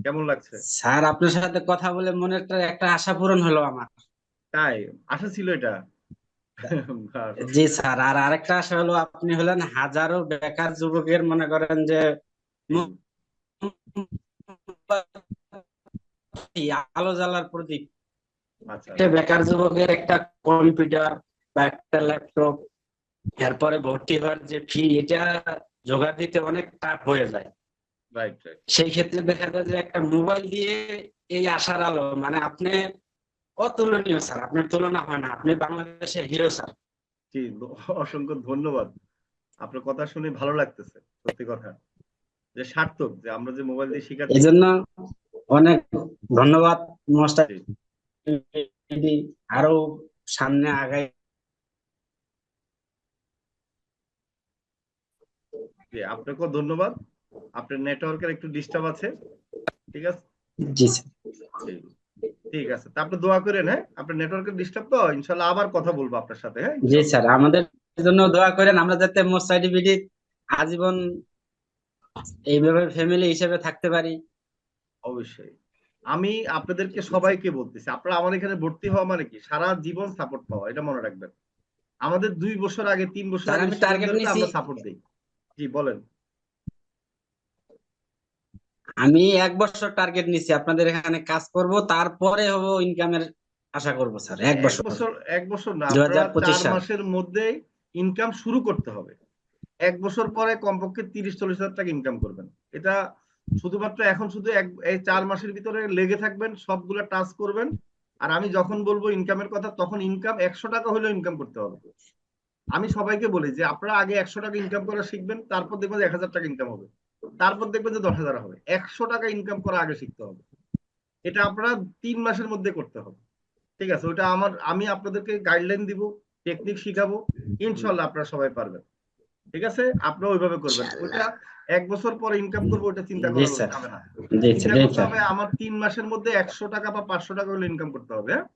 কেমন লাগছে? স্যার, আপনার সাথে কথা বলে মনের একটা আশা পূরণ হলো আমার। তাই? আশা ছিল এটা? জি স্যার, আর আরেকটা আশা হলো, আপনি হলেন হাজারো বেকার যুবকের, মনে করেন যে আলো জ্বালার প্রতীক। আচ্ছা একটা বেকার যুবকের একটা কম্পিউটার বা একটা ল্যাপটপ, এরপরে ভর্তি হওয়ার যে ফি, এটা জোগাড় দিতে অনেক টাফ হয়ে যায়। Right right. সেই ক্ষেত্রে দেখা যায় যে একটা মোবাইল দিয়ে এই আশার আলো, মানে আপনি অতুলনীয় স্যার, আপনার তুলনা হয় না, আপনি বাংলাদেশের হিরো স্যার। জি, অসংখ্য ধন্যবাদ। আপনার কথা শুনে ভালো লাগতেছে, সত্যি কথা, যে সার্থক যে আমরা যে মোবাইল দিয়ে শিখাচ্ছি। এই জন্য অনেক ধন্যবাদ মাস্টার, জি। আরো সামনে আগাই। জি, আপনাকেও ধন্যবাদ। আপনার নেটওয়ার্কের একটু ডিস্টার্ব আছে, ঠিক আছে? জি স্যার। জি, ঠিক আছে, তা আপনি দোয়া করেন, হ্যাঁ আপনার নেটওয়ার্কের ডিস্টার্ব তো, ইনশাল্লাহ আবার কথা বলবো আপনার সাথে, হ্যাঁ জি ইনশাল্লাহ। স্যার, আমাদের জন্য দোয়া করেন, আমরা যাতে মোস্ট বিডি আজীবন এইভাবে ফ্যামিলি হিসেবে থাকতে পারি। অবশ্যই। আমি আপনাদেরকে সবাইকে বলতেছি, আপনারা আমার এখানে ভর্তি হওয়া মানে কি সারা জীবন সাপোর্ট পাওয়া, এটা মনে রাখবেন। আমাদের 2 বছর আগে 3 বছর স্যার, আগে আমি টার্গেট স্টুডেন্টদেরকে নিছি, আমরা সাপোর্ট দিই। জি বলেন। আমি 1 বছর টার্গেট নিছি, আপনাদের এখানে কাজ করব, তারপরে হবো ইনকামের আশা করব স্যার। 1 বছর, 1 বছর না, আপনারা 2025 4 সাল। মাসের মধ্যে ইনকাম শুরু করতে হবে। 1 বছর পরে কমপক্ষে 30-40 হাজার টাকা ইনকাম করবেন। এটা শুধুমাত্র এখন শুধু এই 4 মাসের ভিতরে লেগে থাকবেন, সবগুলা টাচ করবেন। আর আমি যখন বলবো ইনকামের কথা, তখন ইনকাম 100 টাকা হলেও ইনকাম করতে হবে। আমি সবাইকে বলি যে আপনারা আগে 100 টাকা ইনকাম করা শিখবেন, তারপর দেখবেন যে 1000 টাকা ইনকাম হবে, তারপর দেখবেন যে 10,000 হবে। 100 টাকা ইনকাম করা আগে শিখতে হবে। এটা আপনারা 3 মাসের মধ্যে করতে হবে, ঠিক আছে? ওটা আমি আপনাদেরকে গাইডলাইন দিব, টেকনিক শিখাবো, ইনশাল্লাহ আপনারা সবাই পারবেন, ঠিক আছে? আপনারা ওইভাবে করবেন। ওইটা 1 বছর পরে ইনকাম করবো, ওটা চিন্তা জি করা স্যার, যাবে না। জি চিন্তা স্যার, জি করতে স্যার। হবে আমার 3 মাসের মধ্যে 100 টাকা বা 500 টাকা হলে ইনকাম করতে হবে, হ্যাঁ?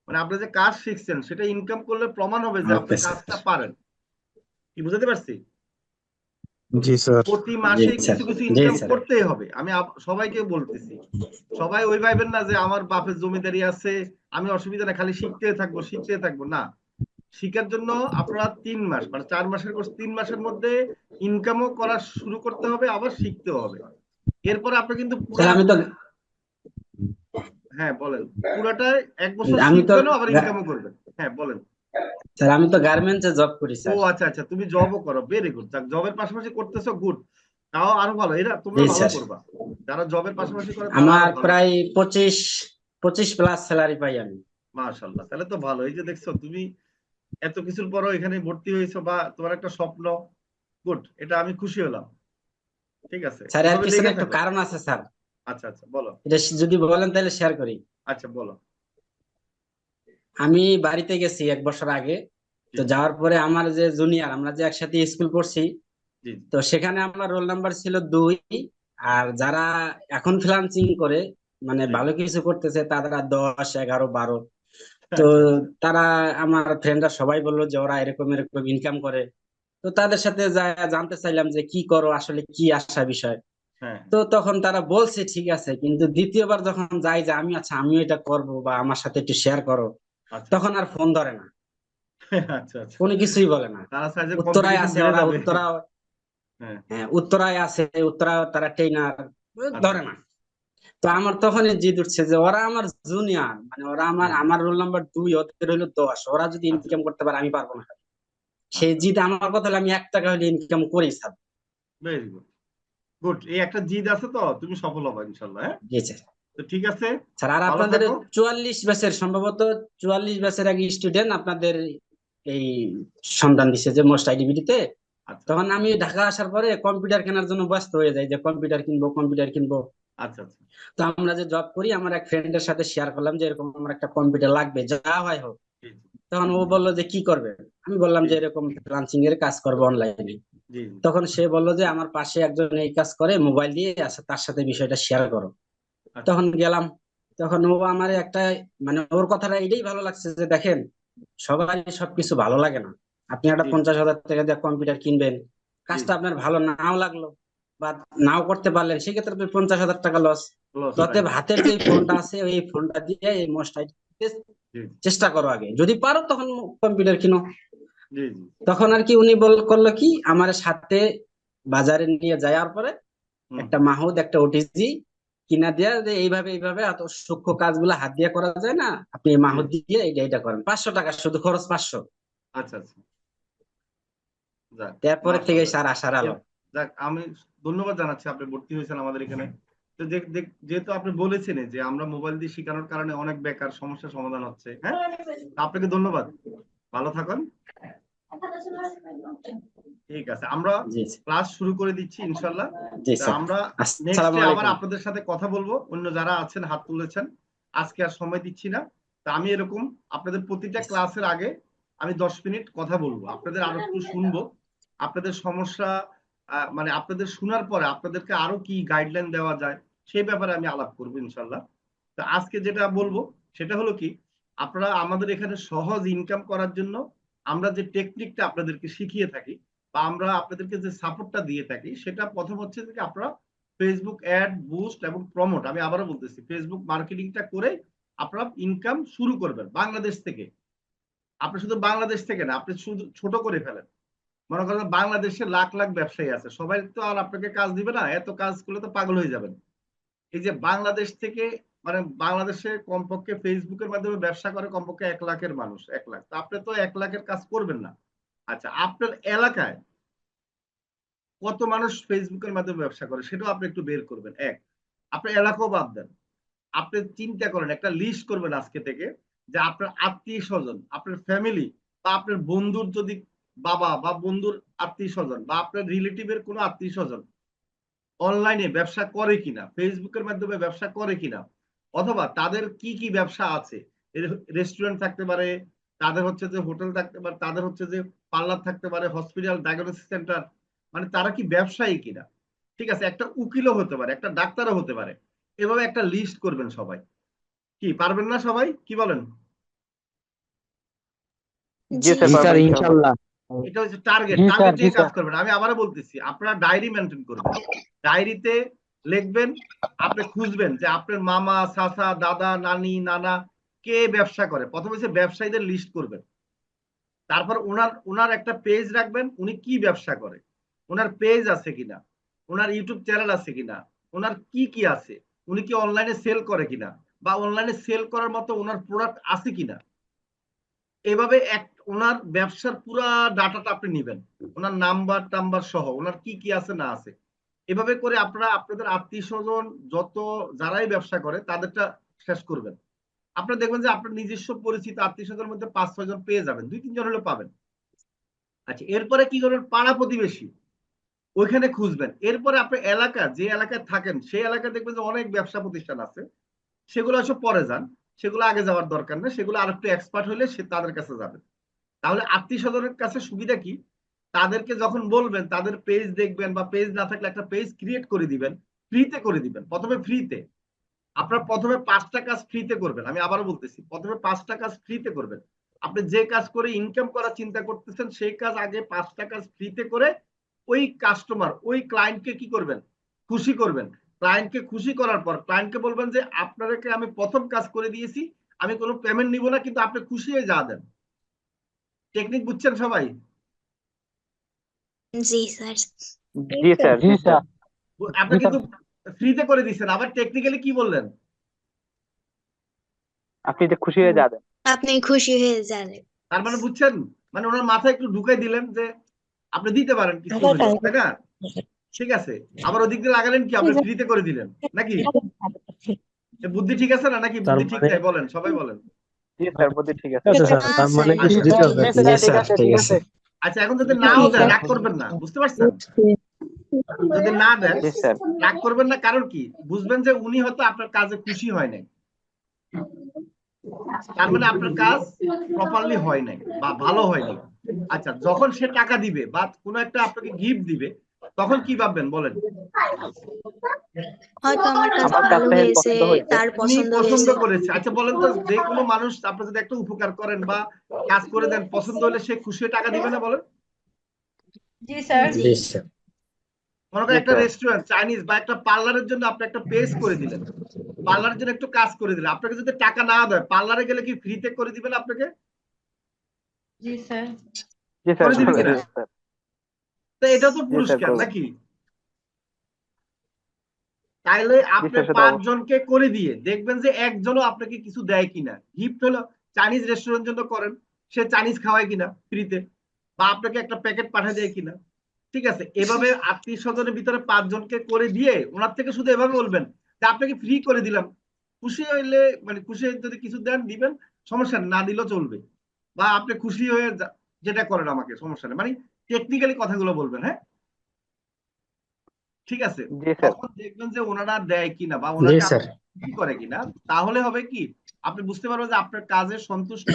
মানে আপনি যে কাজ শিখছেন সেটা ইনকাম করলে প্রমাণ হবে যে আপনি ওকে স্যার। কাজটা পারেন। কি বুঝাতে পারছি? জি স্যার। প্রতি জি মাসে স্যার, কিছু কিছু জি ইনকাম স্যার। করতেই হবে। আমি সবাইকে বলতেছি, সবাই ওই ভাইবেন না যে আমার বাপের জমিদারি আছে, আমি অসুবিধা না, খালি শিখতে থাকবো না। শিখার জন্য আপনারা 3 মাস মানে 4 মাসের কোর্স, 3 মাসের মধ্যে ইনকামও করা শুরু করতে হবে, আবার শিখতেও হবে। এরপরে আপনি কিন্তু স্যার, আমি তো হ্যাঁ বলেন, পুরাটা 1 বছর আমি তো শিখবেনও আবার ইনকামও করবেন। হ্যাঁ বলেন। স্যার, আমি তো গার্মেন্টসে জব করি ও স্যার। আচ্ছা আচ্ছা, তুমি জবও করো, ভেরি গুড। জবের পাশাপাশি করতেছো, গুড, তাও আরো ভালো। এরা তোমরা জি ভালো স্যার, করবা, যারা জবের পাশাপাশি করে তারা আমার আরো ভালো। প্রায় 25 প্লাস স্যালারি পাই আমি। মাশাআল্লাহ, তাহলে তো ভালো। এই যে দেখছো তুমি এত কিছুর পরও এখানে ভর্তি হয়েছো, বা তোমার একটা স্বপ্ন, গুড, এটা আমি খুশি হলাম। ঠিক আছে, স্যার, এর এভাবে পিছনে লেগে একটু থাকো। কারণ আছে স্যার, আচ্ছা আচ্ছা বলো। এটা যদি বলেন তাহলে শেয়ার করি। আচ্ছা বলো। আমি বাড়িতে গেছি 1 বছর আগে, তো জি যাওয়ার পরে আমার যে জুনিয়র, আমরা যে একসাথে স্কুল পড়ছি, জি তো সেখানে আমার রোল নাম্বার ছিল 2, আর যারা এখন ফ্রিল্যান্সিং করে মানে ভালো কিছু করতেছে তারা 10, 11, 12। তো আচ্ছা আচ্ছা তারা আমার ফ্রেন্ডরা সবাই বললো যে ওরা এরকম এরকম ইনকাম করে। তো তাদের সাথে জানতে চাইলাম যে কি করো, আসলে কি আসা বিষয়। হ্যাঁ তো তখন তারা বলছে ঠিক আছে, কিন্তু দ্বিতীয়বার যখন যাই যে আমিও এটা করব বা আমার সাথে একটু শেয়ার করো, আচ্ছা তখন আর ফোন ধরে না, আচ্ছা আচ্ছা কোনো কিছুই বলে না। তারা চায় যে উত্তরায় কম্পিটিশন আছে বেড়ে ওরা, যাবে। উত্তরা, হ্যাঁ হ্যাঁ উত্তরায় আছে, উত্তরা তারা ট্রেনার, আচ্ছা ধরে না। তো আমার তখনই জিদ উঠছে যে ওরা আমার জুনিয়র, মানে ওরা আমার জি আমার রোল নাম্বার 2, ওদের হলো 10। ওরা যদি আচ্ছা ইনকাম করতে পারে আমি পারবো না। সেই আচ্ছা জিদ আমার কথা হলে আমি 1 টাকা হলে ইনকাম করেই ছাড়বো। ভেরি গুড গুড, এই একটা জিদ আছে তো তুমি সফল হবে ইনশাল্লাহ। হ্যাঁ জি স্যার। তো ঠিক আছে, স্যার আর ভালো আপনাদের থাকো। 44 ব্যাচের সম্ভবত 44 ব্যাচের এক স্টুডেন্ট আপনাদের এই সন্ধান দিছে যে মোস্ট আইডিবিলিতে। আচ্ছা তখন আমি ঢাকা আসার পরে কম্পিউটার কেনার জন্য ব্যস্ত হয়ে যাই যে কম্পিউটার কিনবো কম্পিউটার কিনবো। আচ্ছা আচ্ছা তো আমরা যে জব করি আমার এক ফ্রেন্ডের সাথে শেয়ার করলাম যে এরকম আমার একটা কম্পিউটার লাগবে, যা হয় হোক। জি তখন ও বললো যে কি করবে, আমি বললাম জি যে এরকম ফ্রিল্যান্সিং এর কাজ করবো অনলাইনে। জি তখন সে বললো যে আমার পাশে একজন এই কাজ করে মোবাইল দিয়ে আছে, তার সাথে বিষয়টা শেয়ার করো। আচ্ছা তখন গেলাম। তখন ও আমার একটা মানে ওর কথাটা এটাই ভালো লাগছে যে দেখেন সবাই সবকিছু ভালো লাগে না। আপনি একটা জি 50,000 টাকা দিয়ে কম্পিউটার কিনবেন, জি কাজটা আপনার ভালো নাও লাগলো বা নাও করতে পারলেন, সেক্ষেত্রে আপনি 50,000 টাকা লস। ক্লোজ তবে রাইট। হাতের যে ফোনটা আছে এই ফোনটা দিয়ে এই মোস্ট জি চেষ্টা করো, আগে যদি পারো তখন কম্পিউটার কিনো। জি জি তখন আর কি উনি করলো কি আমার সাথে বাজারে নিয়ে যাওয়ার পরে হুম একটা মাহুদ একটা ওটিজি কিনা দিয়া যে এইভাবে এইভাবে এত সূক্ষ্ম কাজগুলো হাত দিয়ে করা যায় না, আপনি এই জি মাহুদ দিয়ে এটা করেন, 500 টাকা শুধু খরচ 500। আচ্ছা আচ্ছা যাক তারপরে থেকে মাশাআল্লাহ। স্যার আসার আলো। যাক আমি ধন্যবাদ জানাচ্ছি আপনি ভর্তি হয়েছেন আমাদের এখানে। তো যেহেতু আপনি বলেছেন যে আমরা মোবাইল দিয়ে শেখানোর কারণে অনেক বেকার সমস্যার সমাধান হচ্ছে। হ্যাঁ তো আপনাকে ধন্যবাদ, ভালো থাকুন। ঠিক আছে, আমরা জি ক্লাস শুরু করে দিচ্ছি ইনশাল্লাহ। জি তা স্যার। আমরা আসসালামু নেক্সটে আবার আলাইকুম। আপনাদের সাথে কথা বলবো, অন্য যারা আছেন হাত তুলেছেন। আজকে আর সময় দিচ্ছি না। তা আমি এরকম আপনাদের প্রতিটা ক্লাসের আগে আমি 10 মিনিট কথা বলবো, আপনাদের আরো একটু শুনবো, আপনাদের সমস্যা মানে আপনাদের শোনার পরে আপনাদেরকে আরো কি গাইডলাইন দেওয়া যায় সেই ব্যাপারে আমি আলাপ করবো ইনশাল্লাহ। তো আজকে যেটা বলবো সেটা হলো কি, আপনারা আমাদের এখানে সহজ ইনকাম করার জন্য আমরা যে টেকনিকটা আপনাদেরকে শিখিয়ে থাকি বা আমরা আপনাদেরকে যে সাপোর্টটা দিয়ে থাকি, সেটা প্রথম হচ্ছে যে আপনারা ফেসবুক অ্যাড বুস্ট এবং প্রমোট, আমি আবারও বলতেছি ফেসবুক মার্কেটিংটা করে আপনারা ইনকাম শুরু করবেন বাংলাদেশ থেকে। আপনি শুধু বাংলাদেশ থেকে না, আপনি শুধু ছোট করে ফেলেন। মনে করেন বাংলাদেশে লাখ লাখ ব্যবসায়ী আছে, সবাই তো আর আপনাকে কাজ দিবে না, এত কাজ করলে তো পাগল হয়ে যাবেন। এই যে বাংলাদেশ থেকে মানে বাংলাদেশে কমপক্ষে ফেসবুকের মাধ্যমে ব্যবসা করে কমপক্ষে 1 লাখের মানুষ, 1 লাখ। তো আপনি তো 1 লাখের কাজ করবেন না। আচ্ছা আপনার এলাকায় কত মানুষ ফেসবুকের মাধ্যমে ব্যবসা করে সেটাও আপনি একটু বের করবেন। আপনার এলাকাও বাদ দেন, আপনি চিন্তা করেন একটা লিস্ট করবেন আজকে থেকে যে আপনার আত্মীয় স্বজন, আপনার ফ্যামিলি বা আপনার বন্ধুর যদি বাবা বা বন্ধুর আত্মীয় স্বজন বা আপনার রিলেটিভের কোনো আত্মীয় স্বজন অনলাইনে ব্যবসা করে কিনা, ফেসবুকের মাধ্যমে ব্যবসা করে কিনা, অথবা তাদের কি কি ব্যবসা আছে। রেস্টুরেন্ট থাকতে পারে, তাদের হচ্ছে যে হোটেল থাকতে পারে, তাদের হচ্ছে যে পার্লার থাকতে পারে, হসপিটাল, ডায়াগনোসিস সেন্টার, মানে তারা কি ব্যবসায়ী কিনা। ঠিক আছে, একটা উকিলও হতে পারে, একটা ডাক্তারও হতে পারে। এভাবে একটা লিস্ট করবেন সবাই। কি পারবেন না সবাই, কি বলেন? জি জি স্যার, জি পারবো স্যার ইনশাল্লাহ। ইনশাল্লাহ। এটা হচ্ছে টার্গেট, জি স্যার, টার্গেট জি নিয়ে কাজ স্যার। করবেন। আমি আবারও বলতেছি আপনারা ডায়েরি মেনটেন করবেন, ডায়েরিতে লিখবেন, আপনি খুঁজবেন যে আপনার মামা চাচা দাদা নানি নানা কে ব্যবসা করে, প্রথমে হচ্ছে ব্যবসায়ীদের লিস্ট করবেন। তারপর ওনার ওনার একটা পেজ রাখবেন, উনি কি ব্যবসা করে, ওনার পেজ আছে কিনা, ওনার ইউটিউব চ্যানেল আছে কিনা, ওনার কি কি আছে, উনি কি অনলাইনে সেল করে কিনা বা অনলাইনে সেল করার মতো ওনার প্রোডাক্ট আছে কিনা। এভাবে ওনার ব্যবসার পুরা ডাটাটা আপনি নিবেন, ওনার নাম্বার টাম্বার সহ ওনার কি কি আছে না আছে। এভাবে করে আপনারা আপনাদের আত্মীয় স্বজন যত যারাই ব্যবসা করে তাদেরটা শেষ করবেন। আপনারা দেখবেন যে আপনার নিজস্ব পরিচিত আত্মীয় স্বজনের মধ্যে 5-6 জন পেয়ে যাবেন, 2-3 জন হলেও পাবেন। আচ্ছা এরপরে কি করবেন, পাড়া প্রতিবেশী ওইখানে খুঁজবেন। এরপরে আপনার এলাকা, যে এলাকায় থাকেন সেই এলাকায় দেখবেন যে অনেক ব্যবসা প্রতিষ্ঠান আছে, সেগুলো সব পরে যান, সেগুলো আগে যাওয়ার দরকার নেই, সেগুলো আর একটু এক্সপার্ট হলে সে তাদের কাছে যাবেন। তাহলে আত্মীয় স্বজনের কাছে সুবিধা কি, তাদেরকে যখন বলবেন তাদের পেজ দেখবেন বা পেজ না থাকলে একটা পেজ ক্রিয়েট করে দিবেন, ফ্রিতে করে দিবেন, প্রথমে ফ্রিতে। আপনার প্রথমে 5টা কাজ ফ্রিতে করবেন, আমি আবারও বলতেছি, প্রথমে 5টা কাজ ফ্রিতে করবেন। আপনি যে কাজ করে ইনকাম করার চিন্তা করতেছেন সেই কাজ আগে 5টা কাজ ফ্রিতে করে ওই কাস্টমার, ওই ক্লায়েন্টকে কি করবেন, খুশি করবেন। ক্লায়েন্টকে খুশি করার পর ক্লায়েন্টকে বলবেন যে আপনাদেরকে আমি প্রথম কাজ করে দিয়েছি, আমি কোনো পেমেন্ট নিব না, কিন্তু আপনি খুশি হয়ে যা দেন। টেকনিক বুঝছেন সবাই? জি স্যার। জি স্যার জি স্যার। আপনি জি স্যার, কিন্তু ফ্রিতে করে দিচ্ছেন, আবার টেকনিক্যালি কি বললেন? আপনি যে খুশি হয়ে যাবেন। আপনি খুশি হয়ে যাবেন। তার মানে বুঝছেন, মানে ওনার মাথায় একটু ঢুকাই দিলেন যে আপনি দিতে পারেন কিছু হলে, তাই না? ঠিক আছে, আবার ওদিক দিয়ে লাগালেন কি আপনি ফ্রিতে করে দিলেন, নাকি? এ বুদ্ধি ঠিক আছে না, নাকি তার বুদ্ধি ঠিক মানে নাই? বলেন, সবাই বলেন। জি স্যার, বুদ্ধি ঠিক আছে। আছে স্যার, না তার মানে স্যার, কিছু বুদ্ধি দিতে হবে। নেই। ঠিক আছে, স্যার, ঠিক ঠিক আছে। আছে। আচ্ছা, এখন যদি নাও দেন রাগ করবেন না, বুঝতে পারছেন? যদি না দেন জি স্যার। রাগ করবেন না, কারণ কি বুঝবেন যে উনি হয়তো আপনার কাজে খুশি হয় নাই, তার মানে আপনার কাজ প্রপারলি হয় নাই বা ভালো হয়নি। আচ্ছা, যখন সে টাকা দিবে বা কোনো একটা আপনাকে গিফট দিবে, তখন কি ভাববেন বলেন? হয়তো আমার কাজ আমার ভালো কাজটা হয়েছে, পছন্দ হয়েছে। তার উনি পছন্দ পছন্দ হয়েছে। করেছে। আচ্ছা বলেন তো, যে কোনো মানুষ আপনি যদি একটা উপকার করেন বা কাজ করে দেন, পছন্দ হলে সে খুশি হয়ে টাকা দিবে না বলেন? জি জি স্যার। মনে জি করেন একটা স্যার। রেস্টুরেন্ট, চাইনিজ বা একটা পার্লারের জন্য আপনি একটা পেজ করে দিলেন, পার্লারের জন্য একটু কাজ করে দিলেন, আপনাকে যদি টাকা না দেয় পার্লারে গেলে কি ফ্রিতে করে দিবেন আপনাকে? জি স্যার, করে দিবে করবে। কিনা? জি স্যার। তো এটাও তো জি স্যার, পুরস্কার করবে। নাকি? তাইলে জি আপনি স্যার, সেটা 5 অবশ্যই। জনকে করে দিয়ে দেখবেন যে একজনও আপনাকে কিছু দেয় কিনা। গিফট হলো চাইনিজ রেস্টুরেন্ট জন্য করেন, সে চাইনিজ খাওয়ায় কিনা ফ্রিতে, বা আপনাকে একটা প্যাকেট পাঠিয়ে দেয় কিনা। ঠিক আছে, এভাবে আত্মীয় স্বজনের ভিতরে 5 জনকে করে দিয়ে ওনার থেকে শুধু এভাবে বলবেন যে আপনাকে ফ্রি করে দিলাম, খুশি হইলে, মানে খুশি হয়ে যদি কিছু দেন দিবেন, সমস্যা নেই, না দিলেও চলবে। বা আপনি খুশি হয়ে যেটা করেন আমাকে সমস্যা নেই, মানে টেকনিক্যালি কথাগুলো বলবেন, হ্যাঁ? ঠিক আছে, জি স্যার। তখন দেখবেন যে ওনারা দেয় কিনা বা জি ওনাকে স্যার। কি করে কিনা, তাহলে হবে কি আপনি বুঝতে পারবেন যে আপনার কাজে সন্তুষ্ট।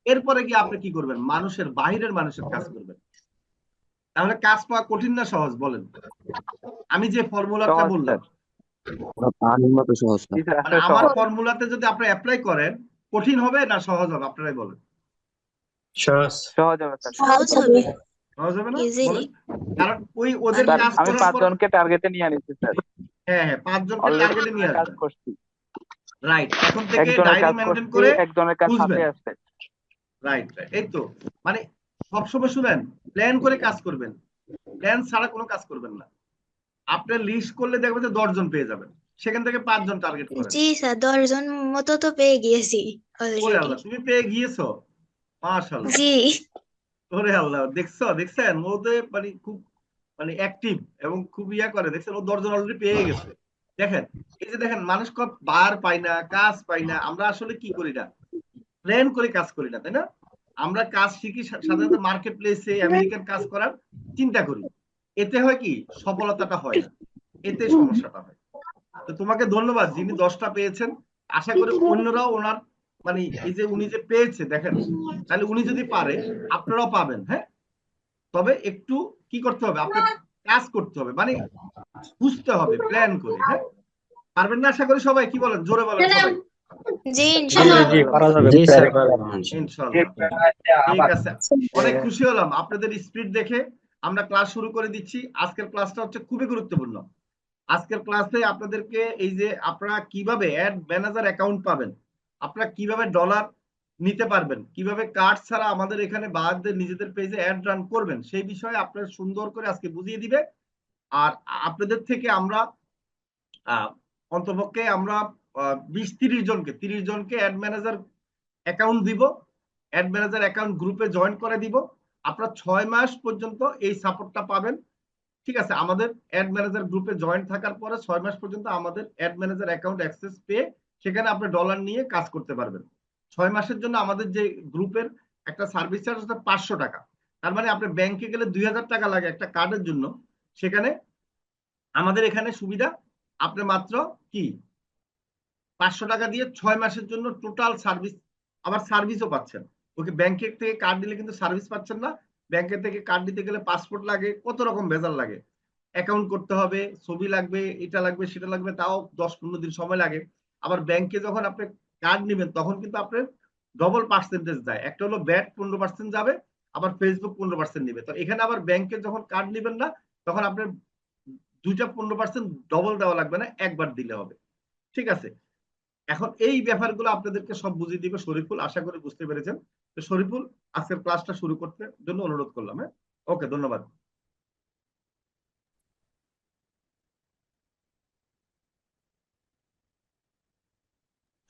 এরপরে কি আপনি কি করবেন, মানুষের, বাহিরের মানুষের কাজ করবেন। তাহলে কাজ পাওয়া কঠিন না সহজ বলেন? আমি যে ফর্মুলাটা সহজ বললাম, স্যার। পানির মতো সহজ না। জি স্যার, মানে আসলে আমার সহজ। ফর্মুলাতে যদি আপনি অ্যাপ্লাই করেন, কঠিন হবে না সহজ হবে আপনারাই বলেন? সহজ। সহজ হবে স্যার। সহজ হবে, সহজ হবে না ইজিলি। বলেন? কারণ ওই ওদের স্যার, কাজ আমি করার 5 পর, জনকে টার্গেটে নিয়ে নিচ্ছি স্যার। হ্যাঁ হ্যাঁ, 5 জনকে অলরেডি টার্গেটে নিয়ে কাজ আসবেন। করছি। রাইট, এখন থেকে একজনের ডায়েরি কাজ মেনটেন করছি, করে একজনের কাজ হাতে বুঝবেন। আসছে। রাইট রাইট, এই তো, মানে সবসময় শুনেন, প্ল্যান করে কাজ করবেন, প্ল্যান ছাড়া কোনো কাজ করবেন না। আপনি লিস্ট করলে দেখবেন যে 10 জন পেয়ে যাবেন, সেখান থেকে 5 জন টার্গেট করেন। জি স্যার, 10 জন মতো তো পেয়ে গিয়েছি ওরে অলরেডি। আল্লাহ, তুমি পেয়ে গিয়েছো, মাশাআল্লাহ। জি। ওরে আল্লাহ, দেখছেন ওদের মানে খুব, মানে অ্যাক্টিভ এবং খুব ইয়া করে, দেখছেন ও 10 জন অলরেডি পেয়ে গেছে। দেখেন, এই যে দেখেন, মানুষ কত বার পাই না, কাজ পাই না, আমরা আসলে কি করি না, প্ল্যান করে কাজ করি না, তাই না? আমরা কাজ শিখি সাধারণত মার্কেট প্লেসে আমেরিকান কাজ করার চিন্তা করি, এতে হয় কি সফলতাটা হয় না, এতে সমস্যাটা হয়। তো তোমাকে ধন্যবাদ, যিনি 10টা পেয়েছেন। আশা করি অন্যরাও ওনার, মানে এই যে উনি যে পেয়েছে দেখেন, তাহলে উনি যদি পারে আপনারাও পাবেন, হ্যাঁ? তবে একটু কি করতে হবে, আপনার কাজ করতে হবে, মানে বুঝতে হবে প্ল্যান করে, হ্যাঁ? পারবেন না আশা করি সবাই, কি বলেন, জোরে বলেন সবাই। জি জি ইনশাল্লাহ। জি, পারা যাবে। জি স্যার, ইনশাআল্লাহ। ইনশাল্লাহ। ঠিক আছে, অনেক খুশি হলাম আপনাদের স্পিড দেখে। আমরা ক্লাস শুরু করে দিচ্ছি। আজকের ক্লাসটা হচ্ছে খুবই গুরুত্বপূর্ণ। আজকের ক্লাসে আপনাদেরকে এই যে আপনারা কিভাবে অ্যাড ম্যানেজার অ্যাকাউন্ট পাবেন, আপনারা কিভাবে ডলার নিতে পারবেন, কিভাবে কার্ড ছাড়া আমাদের এখানে বায়ারদের নিজেদের পেজে অ্যাড রান করবেন, সেই বিষয়ে আপনারা সুন্দর করে আজকে বুঝিয়ে দিবে। আর আপনাদের থেকে আমরা অন্তপক্ষে আমরা 20-30 জনকে অ্যাড ম্যানেজার অ্যাকাউন্ট দিব, অ্যাড ম্যানেজার অ্যাকাউন্ট গ্রুপে জয়েন করে দিব। আপনারা 6 মাস পর্যন্ত এই সাপোর্টটা পাবেন। ঠিক আছে, আমাদের অ্যাড ম্যানেজার গ্রুপে জয়েন থাকার পরে 6 মাস পর্যন্ত আমাদের অ্যাড ম্যানেজার অ্যাকাউন্ট অ্যাক্সেস পেয়ে সেখানে আপনি ডলার নিয়ে কাজ করতে পারবেন। 6 মাসের জন্য আমাদের যে গ্রুপের একটা সার্ভিস চার্জ হচ্ছে 500 টাকা। তার মানে আপনি ব্যাংকে গেলে 2000 টাকা লাগে একটা কার্ডের জন্য, সেখানে আমাদের এখানে সুবিধা, আপনি মাত্র কি 500 টাকা দিয়ে 6 মাসের জন্য টোটাল সার্ভিস, আবার সার্ভিসও পাচ্ছেন। ওকে, ব্যাংকের থেকে কার্ড দিলে কিন্তু সার্ভিস পাচ্ছেন না। ব্যাংকের থেকে কার্ড দিতে গেলে পাসপোর্ট লাগে, কত রকম ভেজাল লাগে। অ্যাকাউন্ট করতে হবে, ছবি লাগবে, এটা লাগবে সেটা লাগবে, তাও 10-15 দিন সময় লাগে। আবার ব্যাংকে যখন আপনি কার্ড নেবেন তখন কিন্তু আপনার ডবল পার্সেন্টেজ যায়, একটা হলো ব্যাট 15% যাবে, আবার ফেসবুক 15% নিবে। তো এখানে আবার ব্যাংকে যখন কার্ড নেবেন না তখন আপনার দুইটা 15% ডবল দেওয়া লাগবে না, একবার দিলে হবে। ঠিক আছে, এখন এই ব্যাপারগুলো আপনাদেরকে সব বুঝিয়ে দিবে শরীফুল, আশা করি বুঝতে পেরেছেন। তো শরীফুল, আজকের ক্লাসটা শুরু করতে জন্য অনুরোধ করলাম। হ্যাঁ, ওকে, ধন্যবাদ।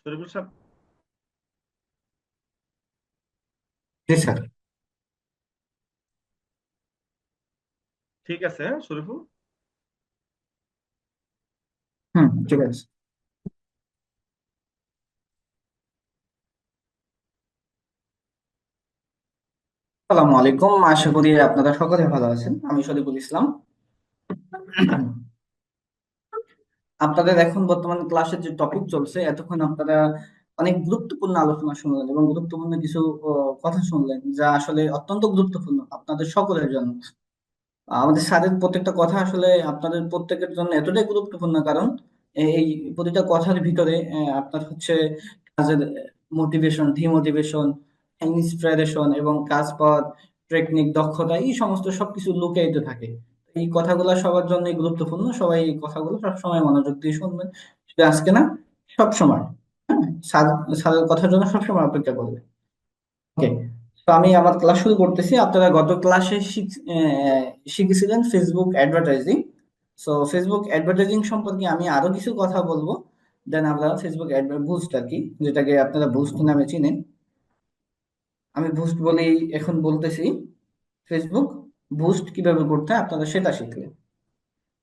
শরীফুল সাহেব, জি স্যার। ঠিক আছে। হ্যাঁ শরীফুল, ঠিক আছে। আসসালামু আলাইকুম, আশা করি আপনারা সকলে ভালো আছেন। আমি শরীফুল ইসলাম। আপনাদের এখন বর্তমানে ক্লাসের যে টপিক চলছে, এতক্ষণ আপনারা অনেক গুরুত্বপূর্ণ আলোচনা শুনলেন এবং গুরুত্বপূর্ণ কিছু কথা শুনলেন, যা আসলে অত্যন্ত গুরুত্বপূর্ণ আপনাদের সকলের জন্য। আমাদের স্যারের প্রত্যেকটা কথা আসলে আপনাদের প্রত্যেকের জন্য এতটাই গুরুত্বপূর্ণ, কারণ এই প্রতিটা কথার ভিতরে আপনার হচ্ছে কাজের মোটিভেশন, ডিমোটিভেশন, ইন্সপিরেশন এবং কাজ পাওয়ার টেকনিক, দক্ষতা, এই সমস্ত সবকিছু লুকায়িত থাকে। এই কথাগুলো সবার জন্যই গুরুত্বপূর্ণ। সবাই এই কথাগুলো সবসময় মনোযোগ দিয়ে শুনবেন, শুধু আজকে না, সবসময়। হ্যাঁ, স্যারের কথার জন্য সবসময় অপেক্ষা করবেন। ওকে, তো আমি আমার ক্লাস শুরু করতেছি। আপনারা গত ক্লাসে শিখেছিলেন Facebook advertising. So Facebook advertising সম্পর্কে আমি আরো কিছু কথা বলবো, দেন আমরা ফেসবুক বুস্ট আর কি, যেটাকে আপনারা বুস্ট নামে চিনেন, আমি বুস্ট বলেই এখন বলতেছি। ফেসবুক বুস্ট কিভাবে করতে হয় আপনারা সেটা শিখলেন।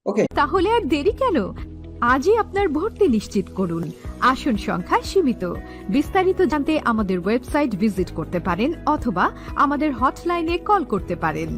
ওকে, তাহলে আর দেরি কেন? আজই আপনার ভর্তি নিশ্চিত করুন। আসন সংখ্যা সীমিত। বিস্তারিত জানতে আমাদের ওয়েবসাইট ভিজিট করতে পারেন অথবা আমাদের হটলাইনে কল করতে পারেন।